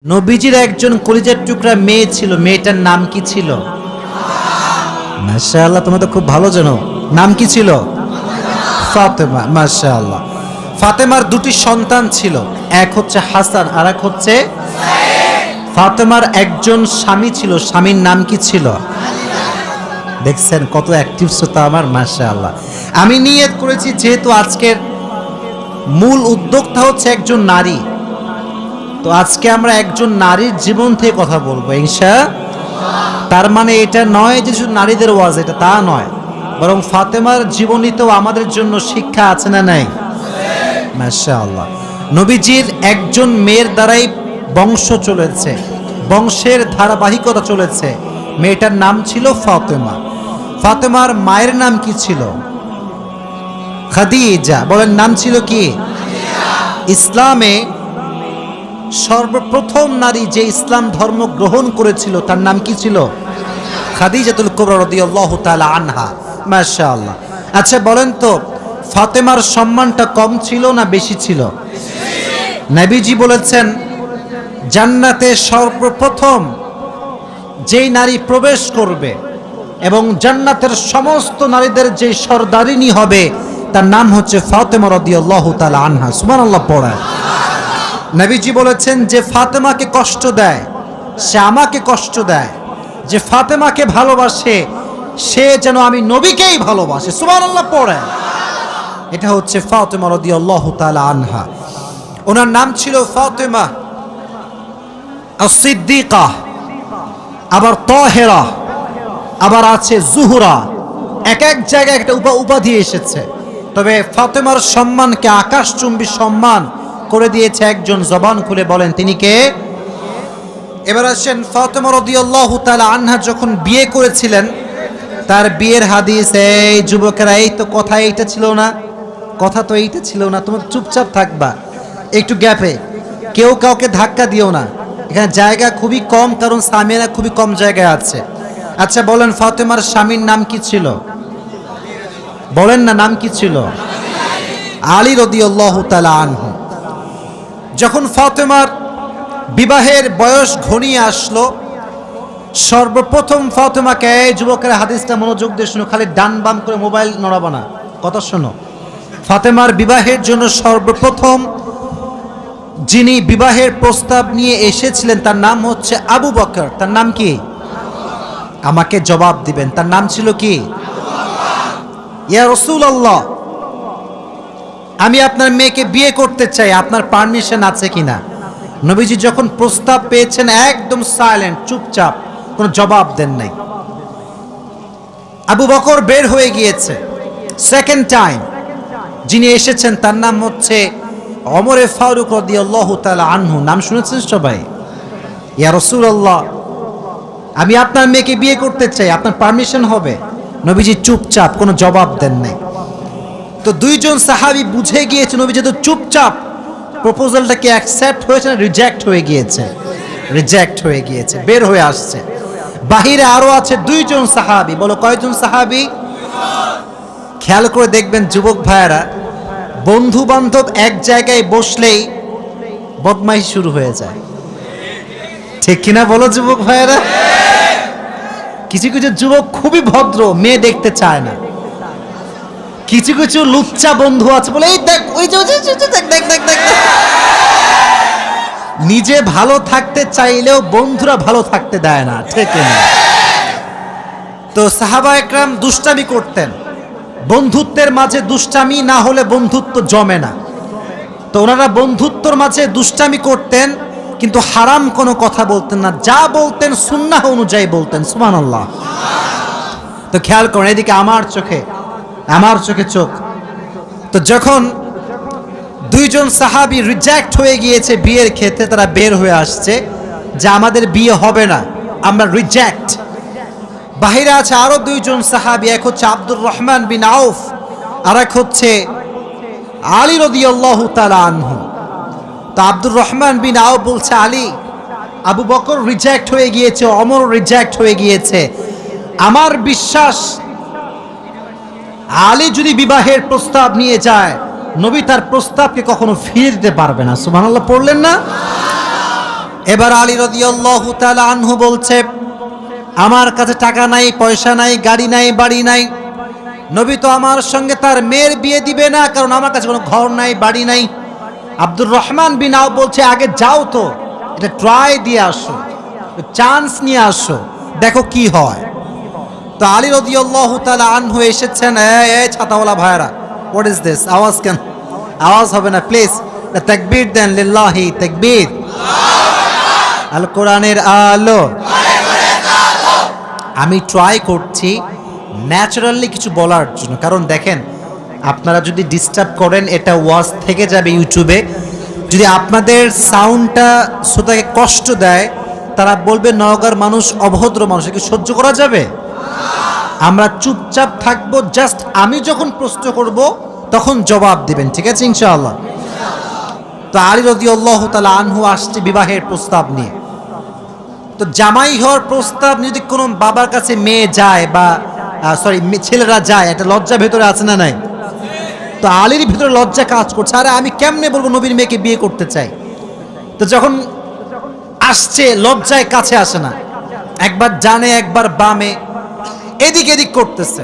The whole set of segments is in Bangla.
নবীজির একজন কলিজার টুকরা মেয়ে ছিল, মেয়েটার নাম কি ছিল? মাশাআল্লাহ, তোমরা তো খুব ভালো জানো। নাম কি ছিল? ফাতেমা। মাশাআল্লাহ। ফাতেমার দুটি সন্তান ছিল, এক হচ্ছে হাসান আর এক হচ্ছে ফাতেমার একজন স্বামী ছিল, স্বামীর নাম কি ছিল? দেখছেন কত অ্যাক্টিভ শ্রোতা আমার। মাশাআল্লাহ। আমি নিয়ত করেছি যেহেতু আজকের মূল উদ্যোক্তা হচ্ছে একজন নারী, তো আজকে আমরা একজন নারীর জীবন থেকে কথা বলবো ইনশাআল্লাহ। তার মানে এটা নয় যে শুধু নারীদের ওয়াজ, এটা তা নয়, বরং ফাতেমার জীবনীতেও আমাদের জন্য শিক্ষা আছে না নাই? মাশাআল্লাহ। নবীজির একজন মেয়ের দ্বারাই বংশ চলেছে, বংশের ধারাবাহিকতা চলেছে। মেয়েটার নাম ছিল ফাতেমা। ফাতেমার মায়ের নাম কি ছিল? খাদিজা। বলেন নাম ছিল কি? ইসলামে সর্বপ্রথম নারী যে ইসলাম ধর্ম গ্রহণ করেছিল তার নাম কি ছিল? খাদিজাতুল কুবরা রাদিয়াল্লাহু তাআলা আনহা। মাশাআল্লাহ। আচ্ছা বলেন তো, ফাতেমার সম্মানটা কম ছিল না বেশি ছিল? নবীজি বলেছেন জান্নাতে সর্বপ্রথম যেই নারী প্রবেশ করবে এবং জান্নাতের সমস্ত নারীদের যে সরদারিনী হবে তার নাম হচ্ছে ফাতেমা রাদিয়াল্লাহু তাআলা আনহা। সুবহানাল্লাহ পড়েন। নবীজি বলেছেন যে ফাতেমাকে কষ্ট দেয় সে আমাকে কষ্ট দেয়, যে ফাতেমাকে ভালোবাসে সে যেন আমি নবীকেই ভালোবাসে। সুবহানাল্লাহ পড়েন। এটা হচ্ছে ফাতেমা রাদিয়াল্লাহু তাআলা আনহা। ওনার নাম ছিল ফাতেমা আস-সিদ্দিকা, আবার তাহেরা, আবার আছে জুহরা। এক এক জায়গায় একটা উপাধি এসেছে, তবে ফাতেমার সম্মানকে আকাশচুম্বী সম্মান করে দিয়েছে একজন। জবান খুলে বলেন তিনি কে? এবার আসেন, ফাতেমা রাদিয়াল্লাহু তাআলা আনহা যখন বিয়ে করেছিলেন তার বিয়ের হাদিস, এই যুবকেরা, এই তো কথা এইটা ছিল না, কথা তো এইটা ছিল না, তোমরা চুপচাপ থাকবা একটু গ্যাপে, কেউ কাউকে ধাক্কা দিও না, এখানে জায়গা খুবই কম, কারণ সামিয়ানা খুবই কম জায়গায় আছে। আচ্ছা বলেন ফাতেমার স্বামীর নাম কি ছিল? বলেন না, নাম কি ছিল? আলী রাদিয়াল্লাহু তাআলা আনহু। যখন ফাতেমার বিবাহের বয়স ঘনিয়ে আসলো, সর্বপ্রথম ফাতেমাকে, যুবকের হাদিসটা মনোযোগ দিয়ে শুনো, খালি ডান বাম করে মোবাইল নড়াবো না, কথা শোনো। ফাতেমার বিবাহের জন্য সর্বপ্রথম যিনি বিবাহের প্রস্তাব নিয়ে এসেছিলেন তার নাম হচ্ছে আবু বকর। তার নাম কি? আমাকে জবাব দিবেন, তার নাম ছিল কি? ইয়া রাসূলুল্লাহ, আমি আপনার মেয়েকে বিয়ে করতে চাই, আপনার পারমিশন আছে কিনা? নবীজি যখন প্রস্তাব পেয়েছেন একদম সাইলেন্ট, চুপচাপ, কোনো জবাব দেন নাই। আবু বকর বের হয়ে গিয়েছে। সেকেন্ড টাইম যিনি এসেছেন তার নাম হচ্ছে ওমর ফারুক রাদিয়াল্লাহু তাআলা আনহু। নাম শুনেছেন সবাই? ইয়া রাসূলুল্লাহ, আমি আপনার মেয়েকে বিয়ে করতে চাই, আপনার পারমিশন হবে? নবীজি চুপচাপ, কোনো জবাব দেন নাই। তো দুইজন সাহাবী বুঝে গিয়েছে নবীজি তো চুপচাপ, প্রপোজালটা কি অ্যাকসেপ্ট হয়েছে না রিজেক্ট হয়ে গিয়েছে? রিজেক্ট হয়ে গিয়েছে, বের হয়ে আসছে। বাহিরে আরো আছে দুইজন সাহাবী। বলো কয়জন সাহাবী? খেয়াল করে দেখবেন যুবক ভাইয়েরা, বন্ধু বান্ধব এক জায়গায় বসলেই বদমাইশ শুরু হয়ে যায়, ঠিক কিনা বলো যুবক ভাইয়েরা? কিছু কিছু যুবক খুবই ভদ্র, মেয়ে দেখতে চায় না। কিছু কিছু লুচ্চা বন্ধু আছে, বলে এই দেখ, ওই যে দেখ দেখ দেখ দেখ। নিজে ভালো থাকতে চাইলেও বন্ধুরা ভালো থাকতে দেয় না, ঠিক না? তো সাহাবা একরাম দুষ্টামি করতেন, বন্ধুত্বের মাঝে দুষ্টামি না হলে বন্ধুত্ব জমে না। তো ওনারা বন্ধুত্বর মাঝে দুষ্টামি করতেন, কিন্তু হারাম কোনো কথা বলতেন না, যা বলতেন সুন্নাহ অনুযায়ী বলতেন। সুবহানাল্লাহ। তো খেয়াল করেন, এদিকে আমার চোখে চোখ। তো যখন দুইজন সাহাবী রিজেক্ট হয়ে গিয়েছে বিয়ের ক্ষেত্রে, তারা বের হয়ে আসছে যে আমাদের বিয়ে হবে না, আমরা রিজেক্ট। বাহিরে আছে আরো দুইজন সাহাবী, এক হচ্ছে আব্দুর রহমান বিন আউফ আর এক হচ্ছে আলী রাদিয়াল্লাহু তাআলা আনহু। তো আব্দুর রহমান বিন আউফ বলছে, আলী, আবু বকর রিজেক্ট হয়ে গিয়েছে, ওমর রিজেক্ট হয়ে গিয়েছে, আমার বিশ্বাস আলী যদি বিবাহের প্রস্তাব নিয়ে যায় নবী তার প্রস্তাবকে কখনো ফিরে দিতে পারবে না। সুবহানাল্লাহ পড়লেন না? এবার আলী রাদিয়াল্লাহু তাআলা আনহু বলছে, আমার কাছে টাকা নাই, পয়সা নাই, গাড়ি নাই, বাড়ি নাই। নবী তো আমার সঙ্গে তার মেয়ের বিয়ে দিবে না, কারণ আমার কাছে কোনো ঘর নাই, বাড়ি নাই। আব্দুর রহমান বিন আওফ বলছে, আগে যাও তো, এটা ট্রাই দিয়ে আসো, চান্স নিয়ে আসো, দেখো কি হয়। তো আলী রাদিয়াল্লাহু তাআলা আনহু এসেছেন। এই ছাতাওয়ালা ভাইরা, হোয়াট ইজ দিস? আওয়াজ কেন? আওয়াজ হবে না প্লিজ। তাকবীর দেন, লিল্লাহি তাকবীর। আল কোরআনের আলো। আমি ট্রাই করছি ন্যাচারালি কিছু বলার জন্য, কারণ দেখেন আপনারা যদি ডিস্টার্ব করেন এটা ওয়াজ থেকে যাবে ইউটিউবে। যদি আপনাদের সাউন্ডটা শ্রোতাকে কষ্ট দেয়, তারা বলবে নওগাঁর মানুষ অভদ্র মানুষ, কি সহ্য করা যাবে? আমরা চুপচাপ থাকবো, জাস্ট আমি যখন প্রশ্ন করব তখন জবাব দিবেন, ঠিক আছে ইনশাআল্লাহ? তো আলী রাদিয়াল্লাহু তাআলা আনহু আসছে বিবাহের প্রস্তাব নিয়ে। তো জামাই হওয়ার প্রস্তাব যদি কোনো বাবার কাছে মেয়ে যায় বা ছেলেরা যায়, একটা লজ্জা ভেতরে আছে না নাই? তো আলীর ভিতরে লজ্জা কাজ করছে, আরে আমি কেমনে বলবো নবীর মেয়েকে বিয়ে করতে চাই। তো যখন আসছে লজ্জায় কাছে আসে না, একবার জানে একবার বামে, এদিক এদিক করতেছে।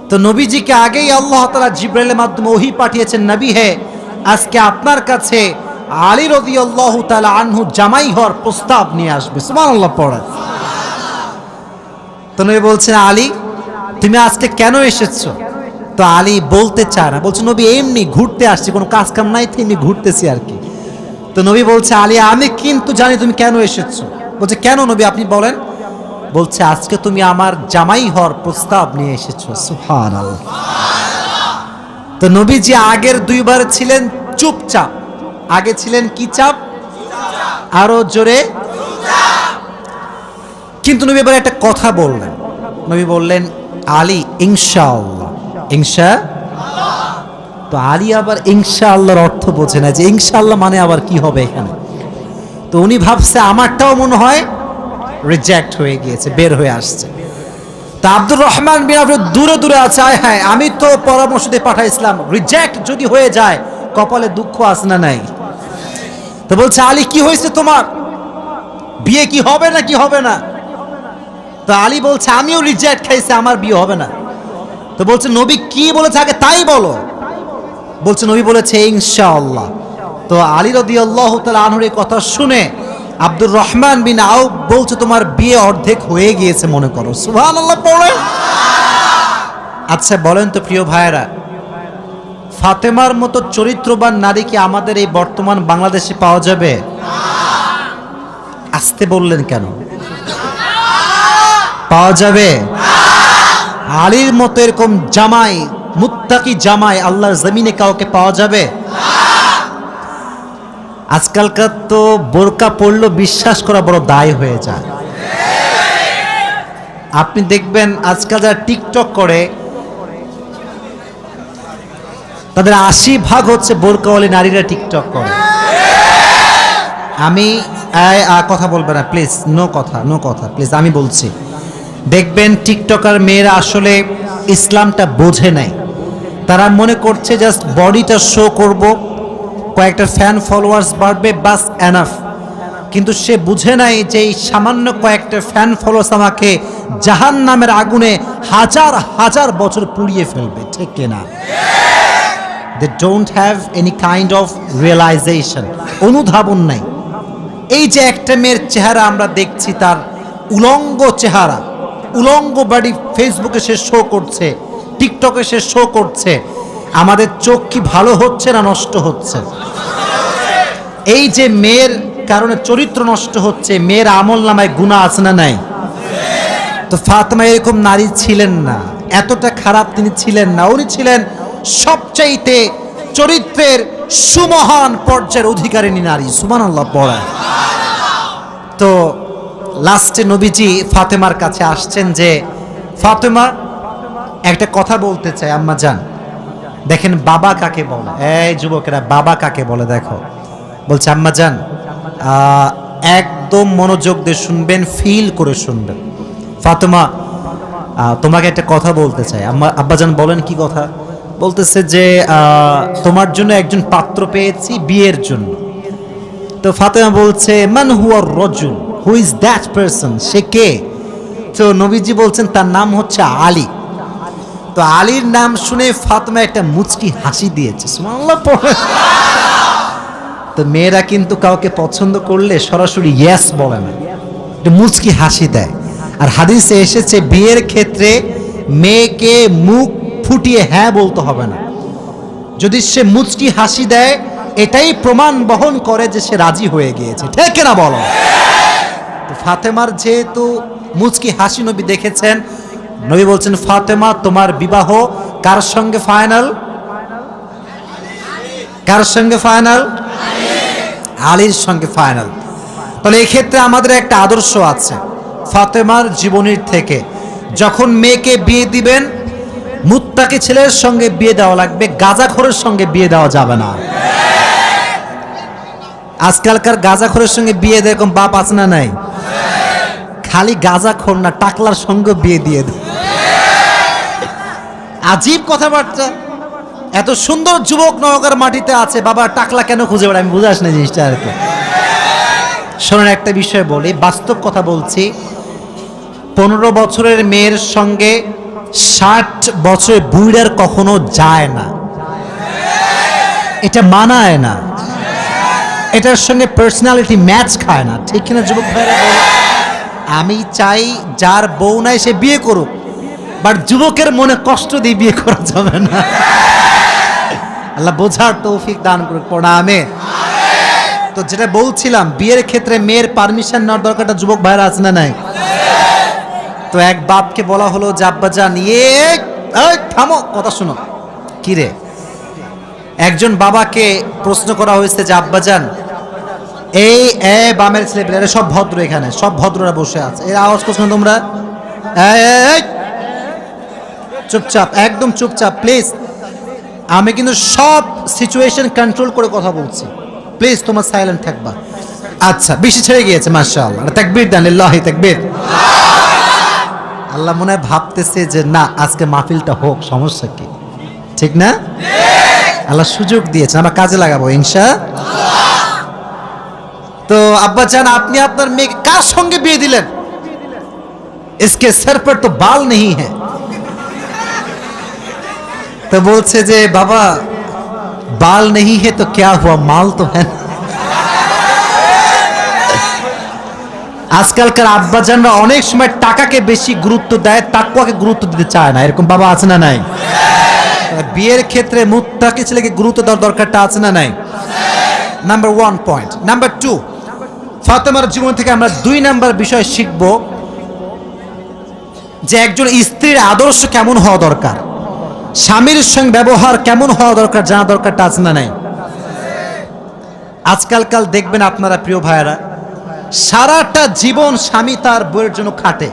তো নবীজিকে আগেই আল্লাহ তাআলা জিবরাইলের মাধ্যমে ওহী পাঠিয়েছেন, নবী হে, আজকে আপনার কাছে আলী রাদিয়াল্লাহু তাআলা আনহু জামাই হওয়ার প্রস্তাব নিয়ে আসবে। সুবহানাল্লাহ পড়ে। তো নবী বলছেন, আলী তুমি আজকে কেন এসেছো? তো আলী বলতে চায় না, বলছে নবী এমনি ঘুরতে আসছি, কোনো কাজ কাম নাই তো এমনি ঘুরতেছি আর কি। তো নবী বলছে, আলী আমি কিন্তু জানি তুমি কেন এসেছো। বলছে কেন নবী আপনি বলেন। বলছে আজকে তুমি আমার জামাই হওয়ার প্রস্তাব নিয়ে এসেছো। সুবহানাল্লাহ। তো নবীজি আগের দুইবার ছিলেন চুপচাপ, আগে ছিলেন কি চাপ? আরো জোরে। কিন্তু নবী এবার একটা কথা বললেন। নবী বললেন, আলী ইনশাআল্লাহ। তো আলী আবার ইনশাআল্লাহর অর্থ বোঝে না, যে ইনশাআল্লাহ মানে আবার কি হবে এখানে। তো উনি ভাবছে আমারটাও মনে হয় রিজেক্ট হয়ে গিয়েছে, বের হয়ে আসছে। তা আব্দুর রহমান বিন আওফ দূরে দূরে আছে, আয় হ্যাঁ আমি তো পরামর্শ দিয়ে পাঠাইছিলাম, রিজেক্ট যদি হয়ে যায় কপালে দুঃখ আছে না নাই? তো বলছে, আলী কি হয়েছে তোমার, বিয়ে কি হবে না কি হবে না? তো আলী বলছে, আমিও রিজেক্ট খাইছি, আমার বিয়ে হবে না। তো বলছে, নবী কি বলেছে আগে তাই বলো। বলছে নবী বলেছে ইনশাআল্লাহ। তো আলী রাদিয়াল্লাহু তাআলা আনহুর এই কথা শুনে আব্দুর রহমান বিন আওফ বলছে, তোমার বিয়ে অর্ধেক হয়ে গিয়েছে মনে করো। সুবহানাল্লাহ পড়ে। আচ্ছা বলেন তো প্রিয় ভাইয়েরা, ফাতেমার মতো চরিত্রবান নারী কি আমাদের এই বর্তমান বাংলাদেশে পাওয়া যাবে? আসতে বললেন কেন? পাওয়া যাবে? আলীর মতো এরকম জামাই, মুত্তাকি জামাই আল্লাহর জমিনে কাউকে পাওয়া যাবে? আজকালকার তো বোরকা পড়লো বিশ্বাস করা বড় দায় হয়ে যায়। আপনি দেখবেন আজকাল যারা টিকটক করে তাদের 80% হচ্ছে বোরকাওয়ালি নারীরা টিকটক করে। আমি কথা বলবেন না প্লিজ, নো কথা প্লিজ, আমি বলছি। দেখবেন টিকটকার মেয়েরা আসলে ইসলামটা বোঝে নাই। তারা মনে করছে জাস্ট বডিটা শো করব, কয়েকটা ফ্যান ফলোয়ার্স বাড়বে, বাস এনাফ। কিন্তু সে বুঝে নাই যে এই সামান্য কয়েকটা ফ্যান ফলোয়ার্স আমাকে জাহান্নামের আগুনে হাজার হাজার বছর পুড়িয়ে ফেলবে, ঠিক কিনা? They don't have any kind of realization, অনুধাবন নাই। এই যে একটা মেয়ের চেহারা আমরা দেখছি, তার উলঙ্গ চেহারা, উলঙ্গ বডি ফেসবুকে সে শো করছে, টিকটকে সে শো করছে, আমাদের চোখ কি ভালো হচ্ছে না নষ্ট হচ্ছে? এই যে মেয়ের কারণে চরিত্র নষ্ট হচ্ছে, মেয়ের আমল নামায় গুনাহ আছে না নাই? তো ফাতেমা এরকম নারী ছিলেন না, এতটা খারাপ তিনি ছিলেন না। উনি ছিলেন সবচাইতে চরিত্রের সুমহান পর্যায়ের অধিকারিণী নারী। সুবহানাল্লাহ পড়া। তো লাস্টে নবীজি ফাতেমার কাছে আসছেন যে, ফাতেমা একটা কথা বলতে চাই আম্মা জান। দেখেন বাবা কাকে বলে, এই যুবকেরা বাবা কাকে বলে দেখো। বলছে আম্মা জান একদম মনোযোগ দিয়ে শুনবেন, ফিল করে শুনবেন। ফাতেমা তোমাকে একটা কথা বলতে চাই। আব্বাজান বলেন কি কথা? বলতেছে যে তোমার জন্য একজন পাত্র পেয়েছি বিয়ের জন্য। তো ফাতেমা বলছে মান হুয়ার রজুল, হু ইজ দ্যাট পারসন, সে কে? তো নবীজি বলছেন তার নাম হচ্ছে আলী। তো আলীর নাম শুনে ফাতেমা একটা মুচকি হাসি দিয়েছে, সুবহানাল্লাহ পড়ে। তো মেয়েরা কিন্তু কাউকে পছন্দ করলে সরাসরি ইয়েস বলে না, একটু মুচকি হাসি দেয়। আর হাদিসে এসেছে বিয়ের ক্ষেত্রে মেয়েকে মুখ ফুটিয়ে হ্যাঁ বলতে হবে না, যদি সে মুচকি হাসি দেয় এটাই প্রমাণ বহন করে যে সে রাজি হয়ে গিয়েছে, ঠিক না বলো? তো ফাতেমার যেহেতু মুচকি হাসি নবী দেখেছেন, নবী বলছেন ফাতেমা তোমার বিবাহ কার সঙ্গে ফাইনাল? কার সঙ্গে ফাইনাল? আলীর সঙ্গে ফাইনাল। তাহলে এই ক্ষেত্রে আমাদের একটা আদর্শ আছে ফাতেমার জীবনীর থেকে, যখন মেয়েকে বিয়ে দিবেন মুত্তাকি ছেলের সঙ্গে বিয়ে দেওয়া লাগবে, গাঁজাখোরের সঙ্গে বিয়ে দেওয়া যাবে না। আজকালকার গাঁজাখোরের সঙ্গে বিয়ে দেয় এরকম বাপ আছে না নাই? খালি গাঁজাখোর না, টাকলার সঙ্গে বিয়ে দিয়ে দেয়। আজীব কথাবার্তা। এত সুন্দর যুবক নওগাঁর মাটিতে আছে, বাবা টাকলা কেন খুঁজে বেড়ায়? আমি বুঝে আসি না জিনিসটা আর কি। শোনেন একটা বিষয় বলি, বাস্তব কথা বলছি। 15 বছরের মেয়ের সঙ্গে 60 বছরের বুড়ার কখনো যায় না, এটা মানায় না, এটার সঙ্গে পার্সোনালিটি ম্যাচ খায় না, ঠিক কিনা যুবক ভাইরা? আমি চাই যার বউ নাই সে বিয়ে করুক, বাট যুবকের মনে কষ্ট দিয়ে বিয়ে করা যাবে না। আল্লাহ বোঝার তৌফিক দান করুক, পড়া আমিন। তো যেটা বলছিলাম, বিয়ের ক্ষেত্রে মেয়ের পারমিশন নেওয়ার দরকারটা যুবক ভাইরা আছে না নাই? তো এক বাপকে বলা হলো যে আব্বাজান, থামো, কথা শোনো। কি রে? একজন বাবাকে প্রশ্ন করা হয়েছে যে আব্বাজান, এই বামের ছেলেপেলেরা সব ভদ্র, এখানে সব ভদ্ররা বসে আছে, এর আওয়াজ করছো না তোমরা? চুপচাপ, একদম চুপচাপ প্লিজ। আমি কিন্তু সব সিচুয়েশন কন্ট্রোল করে কথা বলছি, প্লিজ তোমার সাইলেন্ট থাকবা। আচ্ছা, বেশি ছেড়ে গিয়েছে মাশাআল্লাহ, তাকবীর দেন, লিল্লাহি তাকবীর। আল্লাহ মনে হয় ভাবতেছে যে না, আজকে মাহফিলটা হোক, সমস্যা কি? ঠিক না? আল্লাহ সুযোগ দিয়েছেন, আমরা কাজে লাগাবো ইনশাআল্লাহ। তো আব্বাজান, আপনি আপনার মেয়েকে কার সঙ্গে বিয়ে দিলেন? इसके सर पर तो बाल नहीं है। तो বলছে যে বাবা, बाल नहीं है तो क्या हुआ, माल तो है। আজকালকার আব্বাজানরা অনেক সময় টাকাকে বেশি গুরুত্ব দেয়, তাকওয়াকে গুরুত্ব দিতে চায় না, এরকম বাবা আছে না নাই? বিয়ের ক্ষেত্রে মুত্তাকি ছেলেকে গুরুত্ব দেওয়ার দরকারটা আছে না নাই? Number 1 point. নাম্বার 2, ফাতেমার জীবন থেকে আমরা 2 নাম্বার বিষয় শিখব যে একজন স্ত্রীর আদর্শ কেমন হওয়া দরকার, স্বামীর সঙ্গে ব্যবহার কেমন হওয়া দরকার, জানা দরকারটা আছে না নাই? আজকালকাল দেখবেন আপনারা প্রিয় ভাইয়েরা, সারাটা জীবন স্বামী তার বউয়ের জন্য খাটে,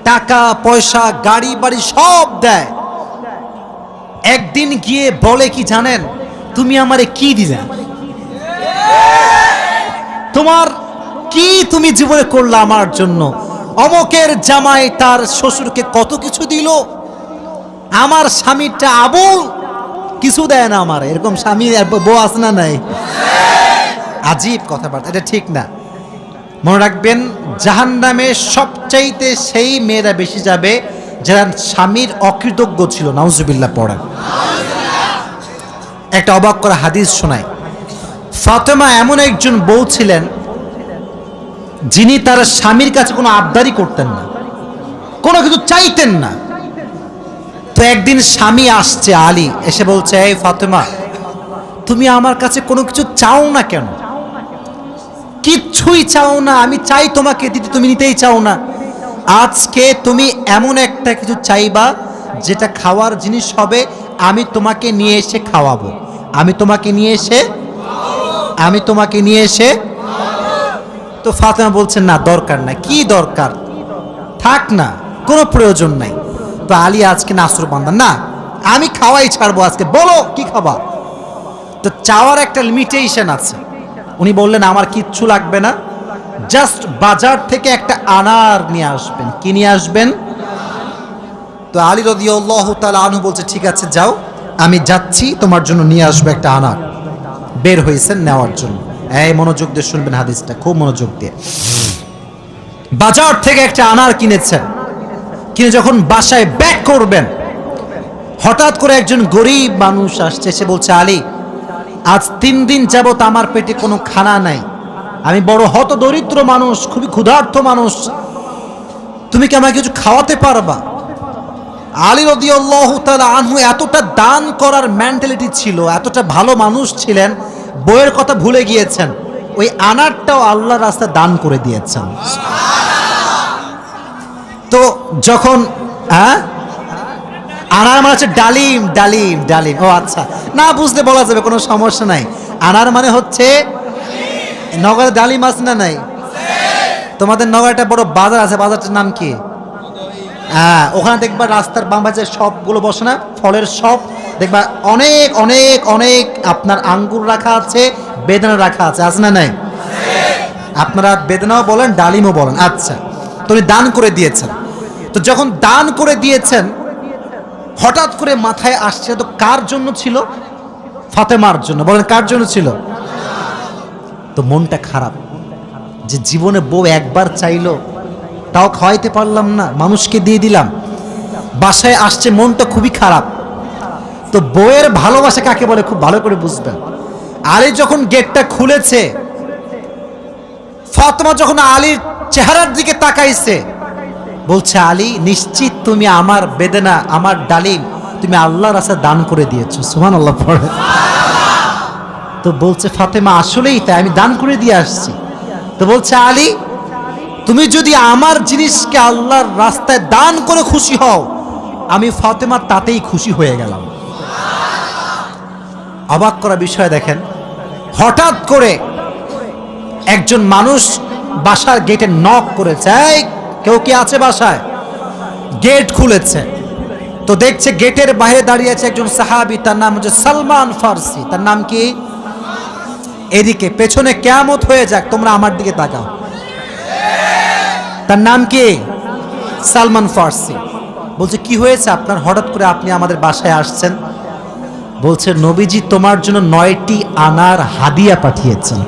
টাকা পয়সা গাড়ি বাড়ি সব দেয়, একদিন গিয়ে বলে কি জানেন, তুমি আমারে কি দিলে, তোমার কি তুমি জীবনে করলা আমার জন্য? অমকের জামাই তার শ্বশুরকে কত কিছু দিল, আমার স্বামীটা আবুল কিছু দেয় না আমার। এরকম স্বামী বউ আছে না নাই? আজীব কথাবার্তা, এটা ঠিক না। মনে রাখবেন, জাহান্নামে সবচাইতে সেই মেয়েরা বেশি যাবে যারা স্বামীর অকৃতজ্ঞ ছিল। নাউজুবিল্লাহ পড়েন। একটা অবাক করা হাদিস শোনায়। ফাতেমা এমন একজন বউ ছিলেন যিনি তার স্বামীর কাছে কোনো আবদারি করতেন না, কোনো কিছু চাইতেন না। তো একদিন স্বামী আসছে, আলী এসে বলছে, এই ফাতেমা, তুমি আমার কাছে কোনো কিছু চাও না কেন? কিচ্ছুই চাও না, আমি চাই তোমাকে দিতে, তুমি নিতেই চাও না। আজকে তুমি এমন একটা কিছু চাইবা যেটা খাওয়ার জিনিস হবে, আমি তোমাকে নিয়ে এসে খাওয়াবো, আমি তোমাকে নিয়ে এসে। তো ফাতেমা বলছেন না, দরকার নাই। কি দরকার? থাক না, কোনো প্রয়োজন নাই। তো আলী আজকে নাসর বান্দা, না আমি খাওয়াই ছাড়বো আজকে, বলো কি খাবা। তো চাওয়ার একটা লিমিটেশন আছে। উনি বললেন আমার কিচ্ছু লাগবে না, জাস্ট বাজার থেকে একটা আনার নিয়ে আসবেন। কি নিয়ে আসবেন? তো আলী রাদিয়াল্লাহু তাআলা আনহু বলছে, ঠিক আছে যাও, আমি যাচ্ছি, তোমার জন্য নিয়ে আসবো একটা আনার। বের হয়েছেন নেওয়ার জন্য। এই মনোযোগ দিয়ে শুনবেন হাদিসটা, খুব মনোযোগ দিয়ে। বাজার থেকে একটা আনার কিনেছেন, কিনে যখন বাসায় ব্যাক করবেন, হঠাৎ করে একজন গরিব মানুষ আসছে, সে বলছে, আলী, আজ 3 দিন যাবত আমার পেটে কোনো খানা নাই, আমি বড় হতদরিদ্র মানুষ, খুবই ক্ষুধার্ত মানুষ, তুমি কি আমাকে কিছু খাওয়াতে পারবা? আলী রাদিয়াল্লাহু তাআলা আনহু এতটা দান করার মেন্টালিটি ছিল, এতটা ভালো মানুষ ছিলেন, বইয়ের কথা ভুলে গিয়েছেন, ওই আনারটাও আল্লাহর রাস্তায় দান করে দিয়েছেন। তো যখন আনার মানে হচ্ছে ডালিম, ডালিম, ডালিম। ও আচ্ছা, না বুঝতে বলা যাবে, কোনো সমস্যা নাই। আনার মানে হচ্ছে, নগরে ডালিম আছে না নাই? তোমাদের নগরে একটা বড় বাজার আছে, বাজারটার নাম কি? হ্যাঁ, ওখানে দেখবা রাস্তার বাম পাশে সবগুলো বসে না, ফলের সব দেখবা, অনেক অনেক অনেক আপনার আঙ্গুর রাখা আছে, বেদানা রাখা আছে, আছে না নাই? আপনারা বেদানাও বলেন, ডালিমও বলেন। আচ্ছা, তো উনি দান করে দিয়েছেন। তো যখন দান করে দিয়েছেন, হঠাৎ করে মাথায় আসছে, তো কার জন্য ছিল? ফাতেমার জন্য। বলেন, কার জন্য ছিল? তো মনটা খারাপ যে জীবনে বউ একবার চাইলো, তাও খাওয়াইতে পারলাম না, মানুষকে দিয়ে দিলাম। বাসায় আসছে, মনটা খুবই খারাপ। তো বউয়ের ভালোবাসা কাকে বলে খুব ভালো করে বুঝবেন। আলী যখন গেটটা খুলেছে, ফাতেমা যখন আলীর চেহারার দিকে তাকাইছে, বলছে, আলী, নিশ্চিত তুমি আমার বেদনা, আমার ডালিম তুমি আল্লাহর রাস্তায় দান করে দিয়েছো। সুবহানাল্লাহ পড়ে। তো বলছে ফাতেমা, আসলেই তাই, আমি দান করে দিয়ে আসছি। তো বলছে, আলী, তুমি যদি আমার জিনিসকে আল্লাহর রাস্তায় দান করে খুশি হও, আমি ফাতেমা তাতেই খুশি হয়ে গেলাম। অবাক করা বিষয় দেখেন, হঠাৎ করে একজন মানুষ বাসার গেটে নক করেছে, এই কেউ কি আছে বাসায়? গেট খুলেছে, তো দেখছে গেটের বাইরে দাঁড়িয়ে আছে একজন সাহাবী, তার নাম হচ্ছে সালমান ফারসি। তার নাম কি? এদিকে পেছনে কিয়ামত হয়ে যাক, তোমরা আমার দিকে তাকাও। তার নাম কি? সালমান ফারসি। বলছে, কি হয়েছে আপনার, হঠাৎ করে আপনি আমাদের বাসায় আসছেন? বলছে, নবীজি তোমার জন্য 9টি আনার হাদিয়া পাঠিয়েছেন।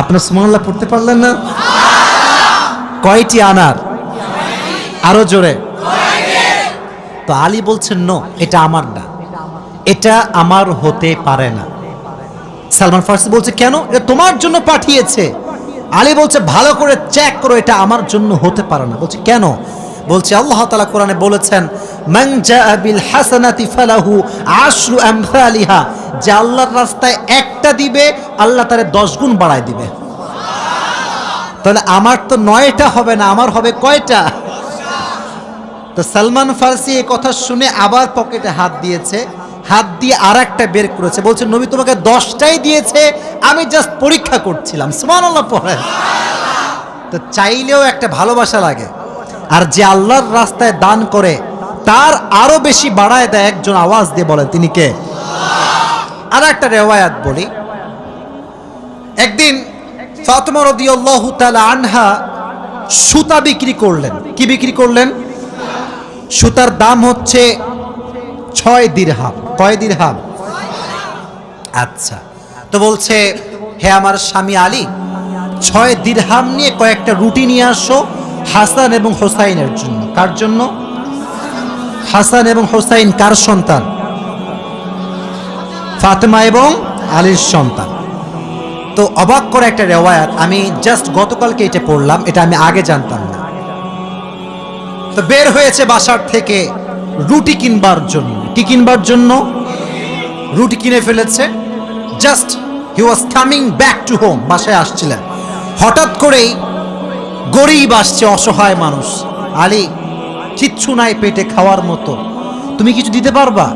আপনার সুবহানাল্লাহ পড়তে পারলেন না? কয়টি আনার? আরো জোরে। তো আলী বলছেন, নো, এটা আমার না, এটা আমার হতে পারে না। সালমান ফারসি বলছে, কেন? এটা তোমার জন্য পাঠিয়েছে। আলী বলছে, ভালো করে চেক করো, এটা আমার জন্য হতে পারে না। বলছে, কেন? বলছে, আল্লাহ তাআলা কোরআনে বলেছেন, মান জাআ বিল হাসানাতি ফালাহু আশরু আমসালিহা, যে আল্লাহর রাস্তায় একটা দিবে, আল্লাহ তারে 10 গুণ বাড়ায় দিবে। তাহলে আমার তো 9টা হবে না, আমার হবে কয়টা? তো সালমান ফারসি এই কথা শুনে আবার পকেটে হাত দিয়েছে, হাত দিয়ে আর একটা বের করেছে, বলছে, নবী তোমাকে 10টাই দিয়েছে, আমি জাস্ট পরীক্ষা করছিলাম। সুবহানাল্লাহ পড়ে। তো চাইলেও একটা ভালোবাসা লাগে, আর যে আল্লাহর রাস্তায় দান করে তার আরো বেশি বাড়ায় দেয়। একজন আওয়াজ দিয়ে বলেন, তিনি কে? আর একটা রেওয়ায়াত বলি, একদিন ফাতেমা রাদিয়াল্লাহু তাআলা আনহা সুতা বিক্রি করলেন। কি বিক্রি করলেন? সুতার দাম হচ্ছে 6 দিরহাম। কয় দিরহাম? আচ্ছা, তো বলছে, হে আমার স্বামী আলী, 6 দিরহাম নিয়ে কয়েকটা রুটি নিয়ে আসো হাসান এবং হোসাইনের জন্য। কার জন্য? হাসান এবং হোসাইন কার সন্তান? ফাতেমা এবং আলীর সন্তান। তো অবাক করে একটা রেওয়ায়াত, আমি জাস্ট গতকালকে এটা পড়লাম, এটা আমি আগে জানতাম না। তো বের হয়েছে বাসার থেকে রুটি কিনবার জন্য। কি কিনবার জন্য? রুটি কিনে ফেলেছে। Just he was coming back to home, বাসায় আসছিলেন। হঠাৎ করেই গরিব আসছে, অসহায় মানুষ। আলী, কিচ্ছু নাই পেটে খাওয়ার মতো, তুমি কিছু দিতে পারবা?